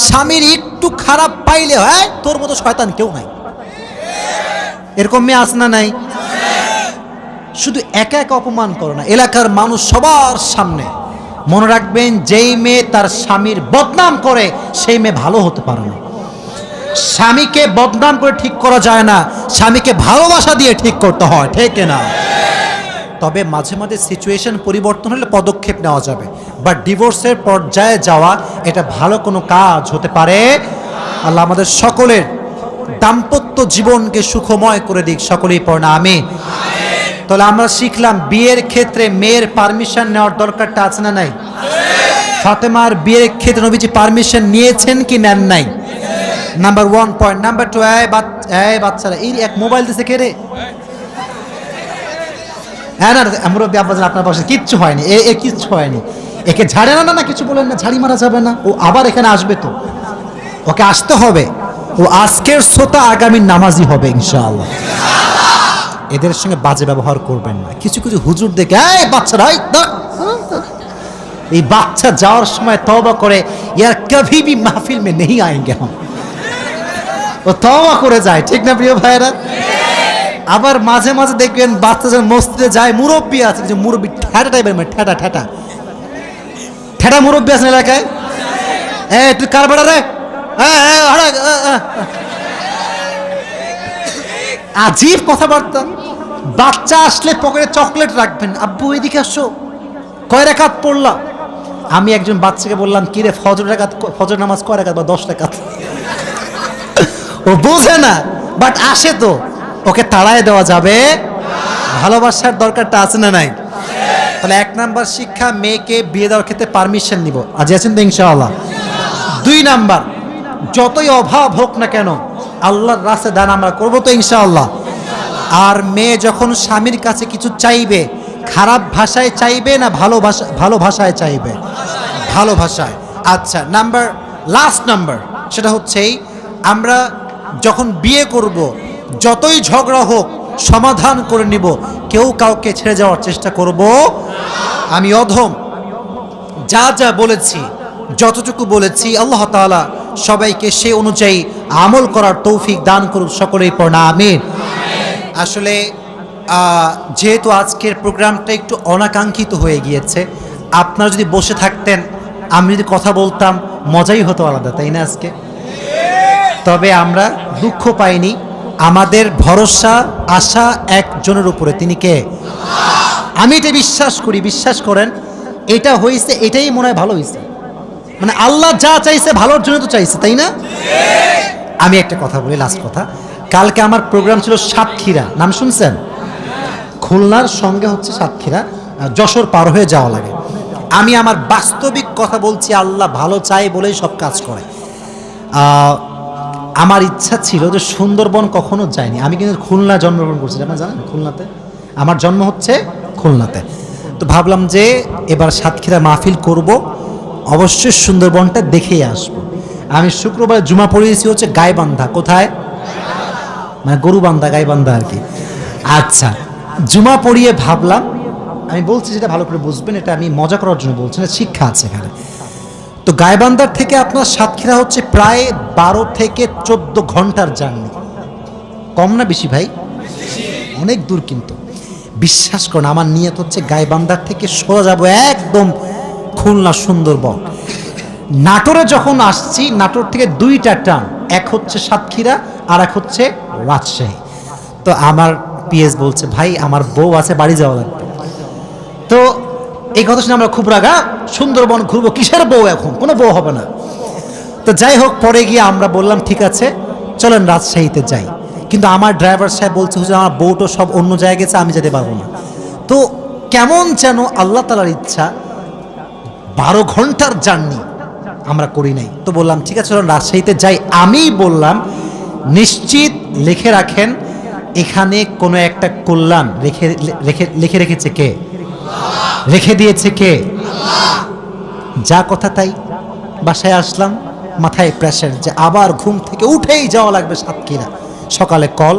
স্বামীর একটু খারাপ পাইলে হয় তোর মতো শয়তান কেউ নাই, এরকম মেয়ে আছে না নাই? শুধু একা একা অপমান করো না, এলাকার মানুষ সবার সামনে। মনে রাখবেন যেই মেয়ে তার স্বামীর বদনাম করে সেই মেয়ে ভালো হতে পারে না। স্বামীকে বদনাম করে ঠিক করা যায় না, স্বামীকে ভালোবাসা দিয়ে ঠিক করতে হয়। ঠিক না? তবে মাঝে মাঝে সিচুয়েশন পরিবর্তন হলে পদক্ষেপ নেওয়া যাবে, বাট ডিভোর্সের পর্যায়ে যাওয়া এটা ভালো কোনো কাজ হতে পারে। আল্লাহ আমাদের সকলের দাম্পত্য জীবনকে সুখময় করে দিক, সকলেই পড়না আমিন। তাহলে আমরা শিখলাম বিয়ের ক্ষেত্রে মেয়ের পারমিশন নেওয়ার দরকারটা আছে না নাই? ফাতেমার বিয়ের ক্ষেত্রে নবীজি পারমিশন নিয়েছেন কি নেন নাই? Number 1 point. নাম্বার 2, এই বাচ্চারা এই এক মোবাইল দিছে কে রে? হ্যাঁ না মুরব্বী আব্বাজান আপনার পাশে কিচ্ছু হয়নি, এ কিচ্ছু হয়নি, একে ঝাড়ে না না কিছু বলেন না, ঝাড়ি মারা যাবে না, ও আবার এখানে আসবে, তো ওকে আসতে হবে, ও আজকের শ্রোতা আগামীর নামাজি হবে ইনশাআল্লাহ। এদের সঙ্গে বাজে ব্যবহার করবেন না। কিছু কিছু হুজুর দেখে এই বাচ্চারা এই বাচ্চা যাওয়ার সময় তওবা করে ইয়ার কভি ভি মাহফিল মে নেহি আয়েঙ্গে হাম, ও তওবা করে যায়। ঠিক না প্রিয় ভাইরা? আবার মাঝে মাঝে দেখবেন বাচ্চা যখন মসজিদে যায়, মুরব্বী আছে কিছু মুরব্বী ঠেটা টাইপের, ঠেটা ঠেটা ঠেটা মুরব্বী আছে এলাকায়। তুই কার বেড়া রে? আজীব কথাবার্তা। বাচ্চা আসলে পকেটে চকলেট রাখবেন, আব্বু এদিকে আসো, কয় রাকাত পড়লাম? আমি একজন বাচ্চাকে বললাম কি রে ফজর নামাজ কয় রাকাত বা 10 রাকাত? ও বোঝে না বাট আসে, তো ওকে তাড়ায় দেওয়া যাবে? ভালোবাসার দরকারটা আছে না নাই? তাহলে 1 নাম্বার শিক্ষা, মেয়েকে বিয়ে দেওয়ার ক্ষেত্রে পারমিশন নিব। আজ আছেন তো ইনশাআল্লাহ। 2 নাম্বার, যতই অভাব হোক না কেন আল্লাহর রাস্তায় দান আমরা করবো তো ইনশাআল্লাহ। আর মেয়ে যখন স্বামীর কাছে কিছু চাইবে, খারাপ ভাষায় চাইবে না ভালো ভাষায় চাইবে? ভালো ভাষায়। আচ্ছা, লাস্ট নাম্বার সেটা হচ্ছেই আমরা যখন বিয়ে করব যতই ঝগড়া হোক সমাধান করে নিব, কেউ কাউকে ছেড়ে যাওয়ার চেষ্টা করব। আমি অধম, যা যা বলেছি যতটুকু বলেছি আল্লাহ তাআলা সবাইকে সে অনুযায়ী আমল করার তৌফিক দান করুক, সকলেই পড়না আমিন। আসলে যেহেতু আজকের প্রোগ্রামটা একটু অনাকাঙ্ক্ষিত হয়ে গিয়েছে, আপনারা যদি বসে থাকতেন আমি যদি কথা বলতাম মজাই হতো আলাদা, তাই না আজকে? তবে আমরা দুঃখ পাইনি, আমাদের ভরসা আশা একজনের উপরে, তিনি কে? আমি এটা বিশ্বাস করি, বিশ্বাস করেন এটা হয়েছে, এটাই মনে হয় ভালো হয়েছে। মানে আল্লাহ যা চাইছে ভালোর জন্য তো চাইছে, তাই না? আমি একটা কথা বলি, লাস্ট কথা। কালকে আমার প্রোগ্রাম ছিল সাতক্ষীরা, নাম শুনছেন? খুলনার সঙ্গে হচ্ছে সাতক্ষীরা, যশোর পার হয়ে যাওয়া লাগে। আমি আমার বাস্তবিক কথা বলছি, আল্লাহ ভালো চায় বলেই সব কাজ করে। আমার ইচ্ছা ছিল যে সুন্দরবন কখনো যায়নি, আমি কিন্তু খুলনা জন্মগ্রহণ করছি, আপনারা জানেন খুলনাতে আমার জন্ম হচ্ছে খুলনাতে। তো ভাবলাম যে এবার সাতক্ষীরা মাহফিল করব, অবশ্যই সুন্দরবনটা দেখেই আসবো। আমি শুক্রবার জুমা পড়িয়েছি হচ্ছে গাইবান্ধা, কোথায়? মানে গরুবান্ধা, গাইবান্ধা আর কি। আচ্ছা, জুমা পড়িয়ে ভাবলাম, আমি বলছি যেটা ভালো করে বুঝবেন, এটা আমি মজা করার জন্য বলছি না, শিক্ষা আছে এখানে। তো গাইবান্ধার থেকে আপনার সাতক্ষীরা হচ্ছে প্রায় 12 থেকে 14 ঘন্টার জার্নি। কম না বেশি ভাই? অনেক দূর। কিন্তু বিশ্বাস করুন, আমার নিয়ত হচ্ছে গাইবান্ধার থেকে সোজা যাবো একদম খুলনা সুন্দরবন। নাটোরে যখন আসছি, নাটোর থেকে 2টা ট্রাম, এক হচ্ছে সাতক্ষীরা আর এক হচ্ছে রাজশাহী। তো আমার পিএস বলছে, ভাই আমার বউ আছে, বাড়ি যাওয়া লাগবে। তো এই কথা শুনে আমরা খুব রাগা, সুন্দরবন ঘুরবো, কিসের বউ, এখন কোনো বউ হবে না। তো যাই হোক, পরে গিয়ে আমরা বললাম ঠিক আছে চলেন রাজশাহীতে যাই। কিন্তু আমার ড্রাইভার সাহেব বলছে হুজুর আমার বউটো সব অন্য জায়গায় গেছে, আমি যেতে পারবো না। তো কেমন যেন আল্লাহ তাআলার ইচ্ছা 12 ঘন্টার জার্নি আমরা করি নাই। তো বললাম ঠিক আছে চলেন রাজশাহীতে যাই। আমি বললাম নিশ্চিত লিখে রাখেন, এখানে কোনো একটা কল্যাণ লিখে রেখেছে কে? রেখে দিয়েছে কে? যা কথা তাই। বাসায় আসলাম, মাথায় প্রেশার যে আবার ঘুম থেকে উঠেই যাওয়া লাগবে সাতক্ষীরা। সকালে কল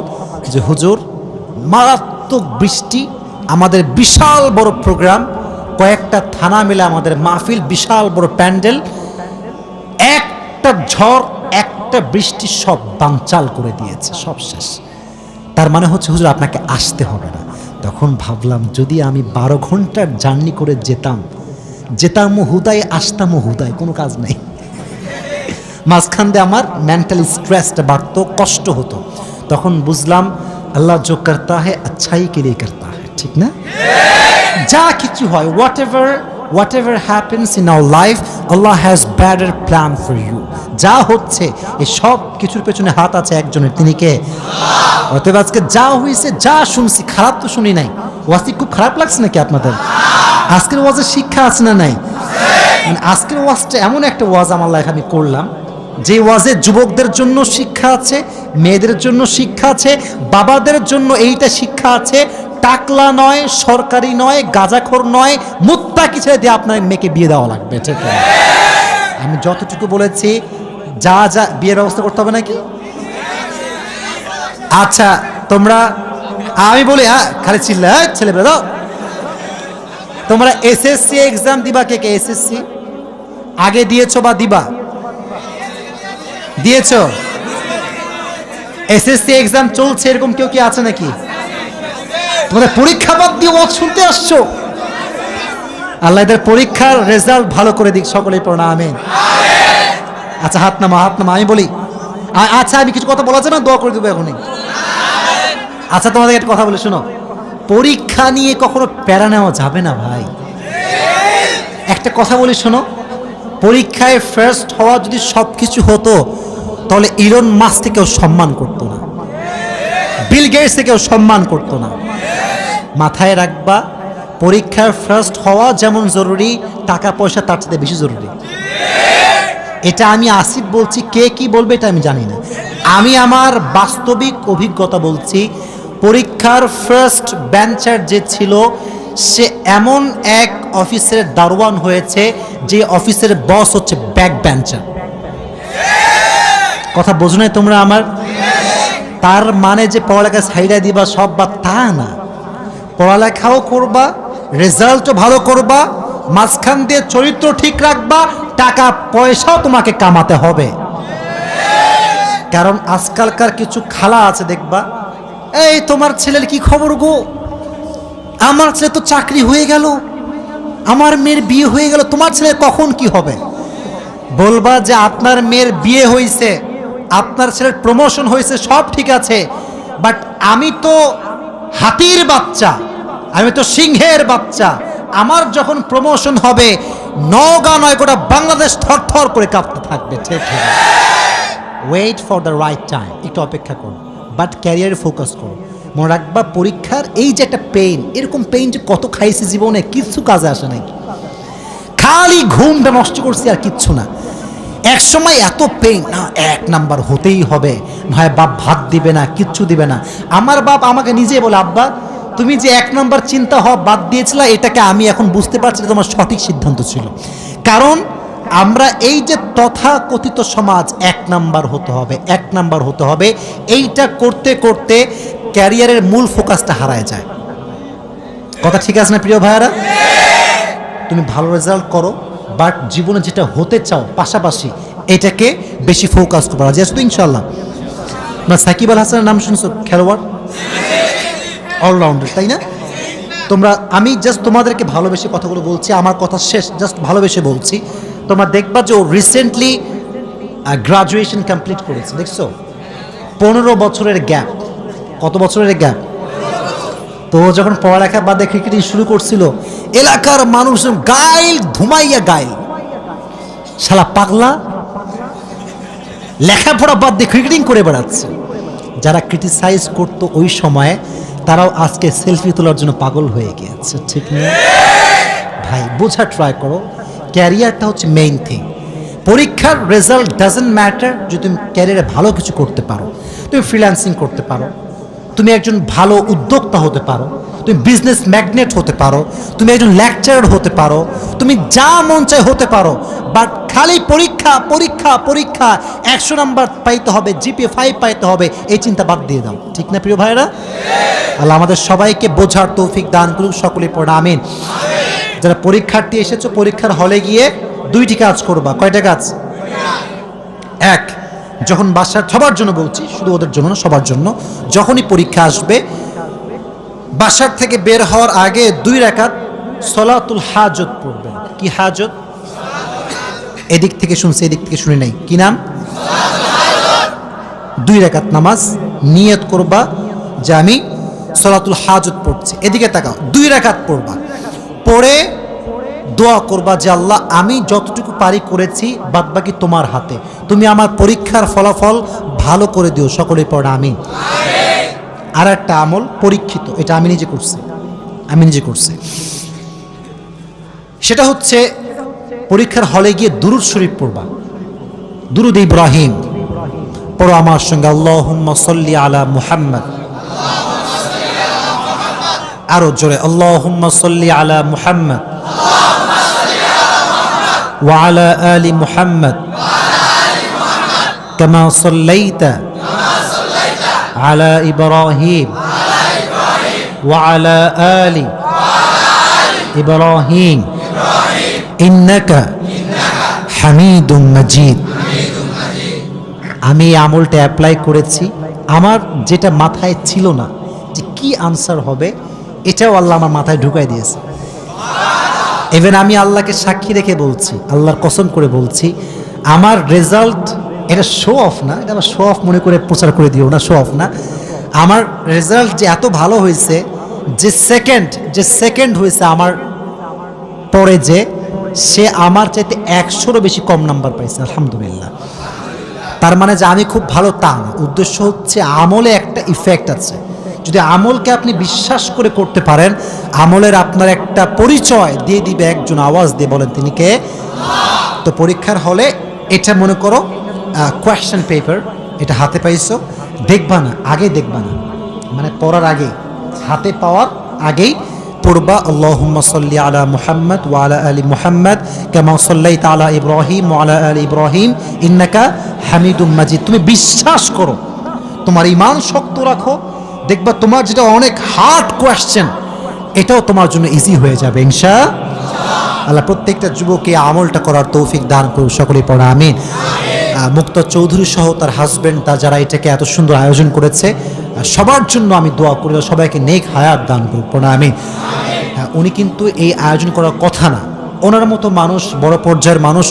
যে হুজুর মারাত্মক বৃষ্টি, আমাদের বিশাল বড় প্রোগ্রাম, কয়েকটা থানা মিলে আমাদের মাহফিল, বিশাল বড় প্যান্ডেল, একটা ঝড় একটা বৃষ্টি সব বানচাল করে দিয়েছে, সব শেষ। তার মানে হচ্ছে হুজুর আপনাকে আসতে হবে না। তখন ভাবলাম যদি আমি 12 ঘন্টার জার্নি করে যেতাম হুদায়, আসতাম হুদায়, কোনো কাজ নেই। মাঝখান দিয়ে আমার মেন্টালি স্ট্রেসটা বাড়তো, কষ্ট হতো। তখন বুঝলাম আল্লাহ জো করতা হ্যায় আচ্ছাই কে লিয়ে করতা হ্যায়, ঠিক না? যা কিছু হয়, whatever happens in our life, Allah has better plan for you. যা হচ্ছে এই সব কিছুর পেছনে হাত আছে একজনের, তিনি কে? অতএব আজকে যা হয়েছে, যা শুনছি, খারাপ তো শুনি নাই। ওয়াজটি খুব খারাপ লাগছে নাকি আপনাদের? আজকের ওয়াজের শিক্ষা আছে না নাই? মানে আজকের ওয়াজটা এমন একটা ওয়াজ আমার লাইফে আমি করলাম, যে ওয়াজে যুবকদের জন্য শিক্ষা আছে, মেয়েদের জন্য শিক্ষা আছে, বাবাদের জন্য এইটা শিক্ষা আছে, টাকলা নয়, সরকারি নয়, গাঁজাখোর নয়, মুত্তাকি ছেড়ে দিয়ে আপনার মেয়েকে বিয়ে দেওয়া লাগবে, ঠিক আছে? আমি যতটুকু বলেছি, যা যা বিয়ের ব্যবস্থা করতে হবে নাকি? আচ্ছা তোমরা, আমি বলি হ্যাঁ, খালি চিল্লা ছেলেবেলা দাও। তোমরা এসএসসি এক্সাম দিবা, কে কে এসএসসি আগে দিয়েছো বা দিবা? দিয়েছো? এসএসসি এক্সাম চলছে, এরকম কেউ কি আছে নাকি? তোমাদের পরীক্ষা বাদ দিয়ে ওয়াজ শুনতে আসছো? আল্লাহ এদের পরীক্ষার রেজাল্ট ভালো করে দিক, সকলেই পড়ো না আমিন। আচ্ছা হাত নামা, হাত নামা। আমি বলি আচ্ছা, আমি কিছু কথা বলা যায় না, দোয়া করে দেবো এখনই। আচ্ছা তোমাদের একটা কথা বলে শোনো, পরীক্ষা নিয়ে কখনো প্যারা নেওয়া যাবে না ভাই। একটা কথা বলি শোনো, পরীক্ষায় ফার্স্ট হওয়া যদি সব কিছু হতো, তাহলে ইলন মাস্ককে কেউ সম্মান করতো না, বিল গেটসকে কেউ সম্মান করতো না। মাথায় রাখবা, পরীক্ষার ফার্স্ট হওয়া যেমন জরুরি, টাকা পয়সা তার চেয়ে বেশি জরুরি। এটা আমি আসিফ বলছি, কে কি বলবে এটা আমি জানি না। আমি আমার বাস্তবিক অভিজ্ঞতা বলছি। পরীক্ষার ফার্স্ট বেঞ্চার যে ছিল, সে এমন এক অফিসের দারোয়ান হয়েছে যে অফিসের বস হচ্ছে ব্যাক বেঞ্চার। কথা বোঝো নাই তোমরা আমার? তার মানে যে পড়ালেখা ছাইড়া দিবা সব, বা তা না। পড়ালেখাও করবা, রেজাল্টও ভালো করবা, মাঝখান দিয়ে চরিত্র ঠিক রাখবা, টাকা পয়সাও তোমাকে কামাতে হবে। কারণ আজকালকার কিছু খালা আছে দেখবা, এই তোমার ছেলের কি খবর গো, আমার ছেলে তো চাকরি হয়ে গেল, আমার মেয়ের বিয়ে হয়ে গেল, তোমার ছেলে কখন কি হবে? বলবা যে আপনার মেয়ের বিয়ে হয়েছে, আপনার ছেলের প্রমোশন হয়েছে, সব ঠিক আছে, বাট আমি তো হাতির বাচ্চা, আমি তো সিংহের বাচ্চা, আমার যখন প্রমোশন হবে নওগাঁ নয় গোটা বাংলাদেশ থরথর করে কাঁপতে থাকবে। ঠিক ঠিক, wait for the right time, একটু অপেক্ষা করো, বাট ক্যারিয়ারে ফোকাস করো। মনে রাখবা পরীক্ষার এই যে একটা পেইন, এরকম পেইন যে কত খাইছি জীবনে, কিছু কাজে আসে নাকি, খালি ঘুমটা নষ্ট করছি আর কিচ্ছু না। এক সময় এত পেইন, না 1 নাম্বার হতেই হবে, নয় বাপ ভাত দিবে না, কিচ্ছু দিবে না। আমার বাপ আমাকে নিজে বলে, আব্বা তুমি যে 1 নাম্বার চিন্তা হওয়া বাদ দিয়েছিলা, এটাকে আমি এখন বুঝতে পারছি যে তোমার সঠিক সিদ্ধান্ত ছিল। কারণ আমরা এই যে তথাকথিত সমাজ 1 নাম্বার হতে হবে, 1 নাম্বার হতে হবে, এইটা করতে করতে ক্যারিয়ারের মূল ফোকাসটা হারায় যায়। কথা ঠিক আছে না প্রিয় ভাইয়ারা? তুমি ভালো রেজাল্ট করো, বাট জীবনে যেটা হতে চাও পাশাপাশি এটাকে বেশি ফোকাস করবো। রাজি আছো তো ইনশাল্লাহ? না, সাকিব আল হাসানের নাম শুনছো? খেলোয়াড়, অলরাউন্ডার, তাই না? তোমরা, আমি জাস্ট তোমাদেরকে ভালোবেসে কথাগুলো বলছি, আমার কথা শেষ, জাস্ট ভালোবেসে বলছি। তোমরা দেখবা যে ও রিসেন্টলি গ্রাজুয়েশন কমপ্লিট করেছে, দেখছো? 15 বছরের গ্যাপ। কত বছরের গ্যাপ? তো যখন পড়ালেখা বাদে ক্রিকেটিং শুরু করছিল, এলাকার মানুষ গাইল ধুমাইয়া গাইল, শালা পাগলা লেখাপড়া বাদ দিয়ে ক্রিকেটিং করে বেড়াচ্ছে। যারা ক্রিটিসাইজ করতো ওই সময়ে, তারাও আজকে সেলফি তোলার জন্য পাগল হয়ে গিয়েছে। ঠিক না ভাই? বোঝা ট্রাই করো, ক্যারিয়ারটা হচ্ছে মেইন থিং। পরীক্ষার রেজাল্ট ডাজেন্ট ম্যাটার যদি তুমি ক্যারিয়ারে ভালো কিছু করতে পারো। তুমি ফ্রিল্যান্সিং করতে পারো, তুমি একজন ভালো উদ্যোক্তা হতে পারো, তুমি বিজনেস ম্যাগনেট হতে পারো, তুমি একজন লেকচারার হতে পারো, তুমি যা মন চায় হতে পারো, বাট খালি পরীক্ষা পরীক্ষা পরীক্ষা, 100 নাম্বার পাইতে হবে, জিপিএ 5 পাইতে হবে, এই চিন্তা বাদ দিয়ে দাও। ঠিক না প্রিয় ভাইরা? আল্লাহ আমাদের সবাইকে বোঝার তৌফিক দান করুক, সকলে পড়া আমিন। যারা পরীক্ষার্থী এসেছো, পরীক্ষার হলে গিয়ে 2টি কাজ করবা। কয়টা কাজ? 1, যখন বাসার, সবার জন্য বলছি, শুধু ওদের জন্য না, সবার জন্য, যখনই পরীক্ষা আসবে বাসার থেকে বের হওয়ার আগে 2 রাকাত সলাতুল হাজত পড়বেন। কি হাজত? এদিক থেকে শুনছে, এদিক থেকে শুনে নাই, কি নাম? 2 রাকাত নামাজ নিয়ত করবা যে আমি সলাতুল হাজত পড়ছি। এদিকে তাকাও, 2 রাকাত পড়বা, পড়ে দোয়া করবা যে আল্লাহ আমি যতটুকু পারি করেছি, বাদ বাকি তোমার হাতে, তুমি আমার পরীক্ষার ফলাফল ভালো করে দিও। সকলে পড়া আমিন। আর একটা আমল পরীক্ষিত, এটা আমি নিজে করছি, সেটা হচ্ছে পরীক্ষার হলে গিয়ে দুরূদ শরীফ পড়বা। দুরূদ ইব্রাহিম পড়ো আমার সঙ্গে, আল্লাহুম্মা সাল্লি আলা মুহাম্মদ। আরো জোরে, আল্লাহুম্মা সাল্লি আলা মুহাম্মদ ওয়া আলা আলি মুহাম্মদ কামা সাল্লাইতা আলা ইব্রাহিম ওয়া আলা আলি ইব্রাহিম ইন্নাকা হামিদুম মাজিদ। আমি এই আমলটা অ্যাপ্লাই করেছি, আমার যেটা মাথায় ছিল না যে কি আনসার হবে, এটাও আল্লাহ আমার মাথায় ঢুকাই দিয়েছে। ইভেন আমি আল্লাহকে সাক্ষী রেখে বলছি, আল্লাহর কসম করে বলছি, আমার রেজাল্ট, এটা শো অফ না, এটা আমার শো অফ মনে করে প্রচার করে দিও না, শো অফ না, আমার রেজাল্ট যে এত ভালো হয়েছে, যে সেকেন্ড হয়েছে আমার পরে, যে সে আমার চাইতে 100-এরও বেশি কম নাম্বার পাইছে, আলহামদুলিল্লাহ। তার মানে যে আমি খুব ভালো তা না, উদ্দেশ্য হচ্ছে আমলে একটা ইফেক্ট আছে। যদি আমলকে আপনি বিশ্বাস করে করতে পারেন, আমলের আপনার একটা পরিচয় দিয়ে দিবে একজন, আওয়াজ দিয়ে বলেন তিনি কে। তো পরীক্ষার হলে এটা মনে করো কোয়েশ্চেন পেপার, এটা হাতে পাইছো, দেখবা না, আগে দেখবা না, মানে পড়ার আগে, হাতে পাওয়ার আগেই পড়বা আল্লাহুম্মা সাল্লি আলা মুহাম্মদ ওয়া আলা আলি মুহাম্মদ কামা সাল্লাইতা আলা ইব্রাহিম ওয়া আলা আলি ইব্রাহিম ইন্নাকা হামিদুম মাজিদ। তুমি বিশ্বাস করো, তোমার ঈমান শক্ত রাখো, দেখবা তোমার যেটা অনেক হার্ড কোয়েশ্চেন, এটাও তোমার জন্য ইজি হয়ে যাবে ইনশাআল্লাহ। প্রত্যেকটা যুবককে আমলটা করার তৌফিক দান করুন, সকলেই পড়া আমিন। মুক্তা চৌধুরী সহ তার হাজবেন্ড, তার যারা এটাকে এত সুন্দর আয়োজন করেছে, সবার জন্য আমি দোয়া করি, সবাইকে নেক হায়াত দান করুন, পড়া আমিন। হ্যাঁ, উনি কিন্তু এই আয়োজন করার কথা না। ওনার মতো মানুষ, বড় পর্যায়ের মানুষ,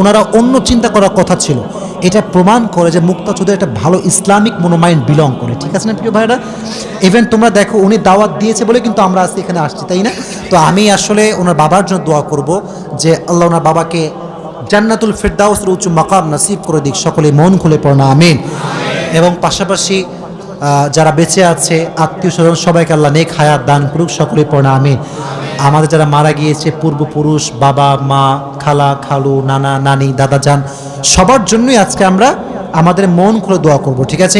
ওনারা অন্য চিন্তা করার কথা ছিল। এটা প্রমাণ করে যে মুক্তা চৌধুরী একটা ভালো ইসলামিক মনোমাইন্ড বিলং করে, ঠিক আছে না প্রিয় ভাইরা? ইভেন তোমরা দেখো উনি দাওয়াত দিয়েছে বলে কিন্তু আমরা আজকে এখানে আসছি, তাই না? তো আমি আসলে ওনার বাবার জন্য দোয়া করব যে আল্লাহ ওনার বাবাকে জান্নাতুল ফিরদাউসের উঁচু মাকাম নসিব করে দিক। সকলে মন খুলে পড়না আমিন। এবং পাশাপাশি যারা বেঁচে আছে আত্মীয় স্বজন সবাইকে আল্লাহ নেক হায়াত দান করুক। সকলে পড়না আমিন। আমাদের যারা মারা গিয়েছে পূর্বপুরুষ, বাবা মা, খালা খালু, নানা নানি, দাদা যান, সবার জন্যই আজকে আমরা আমাদের মন খুলে দোয়া করব, ঠিক আছে?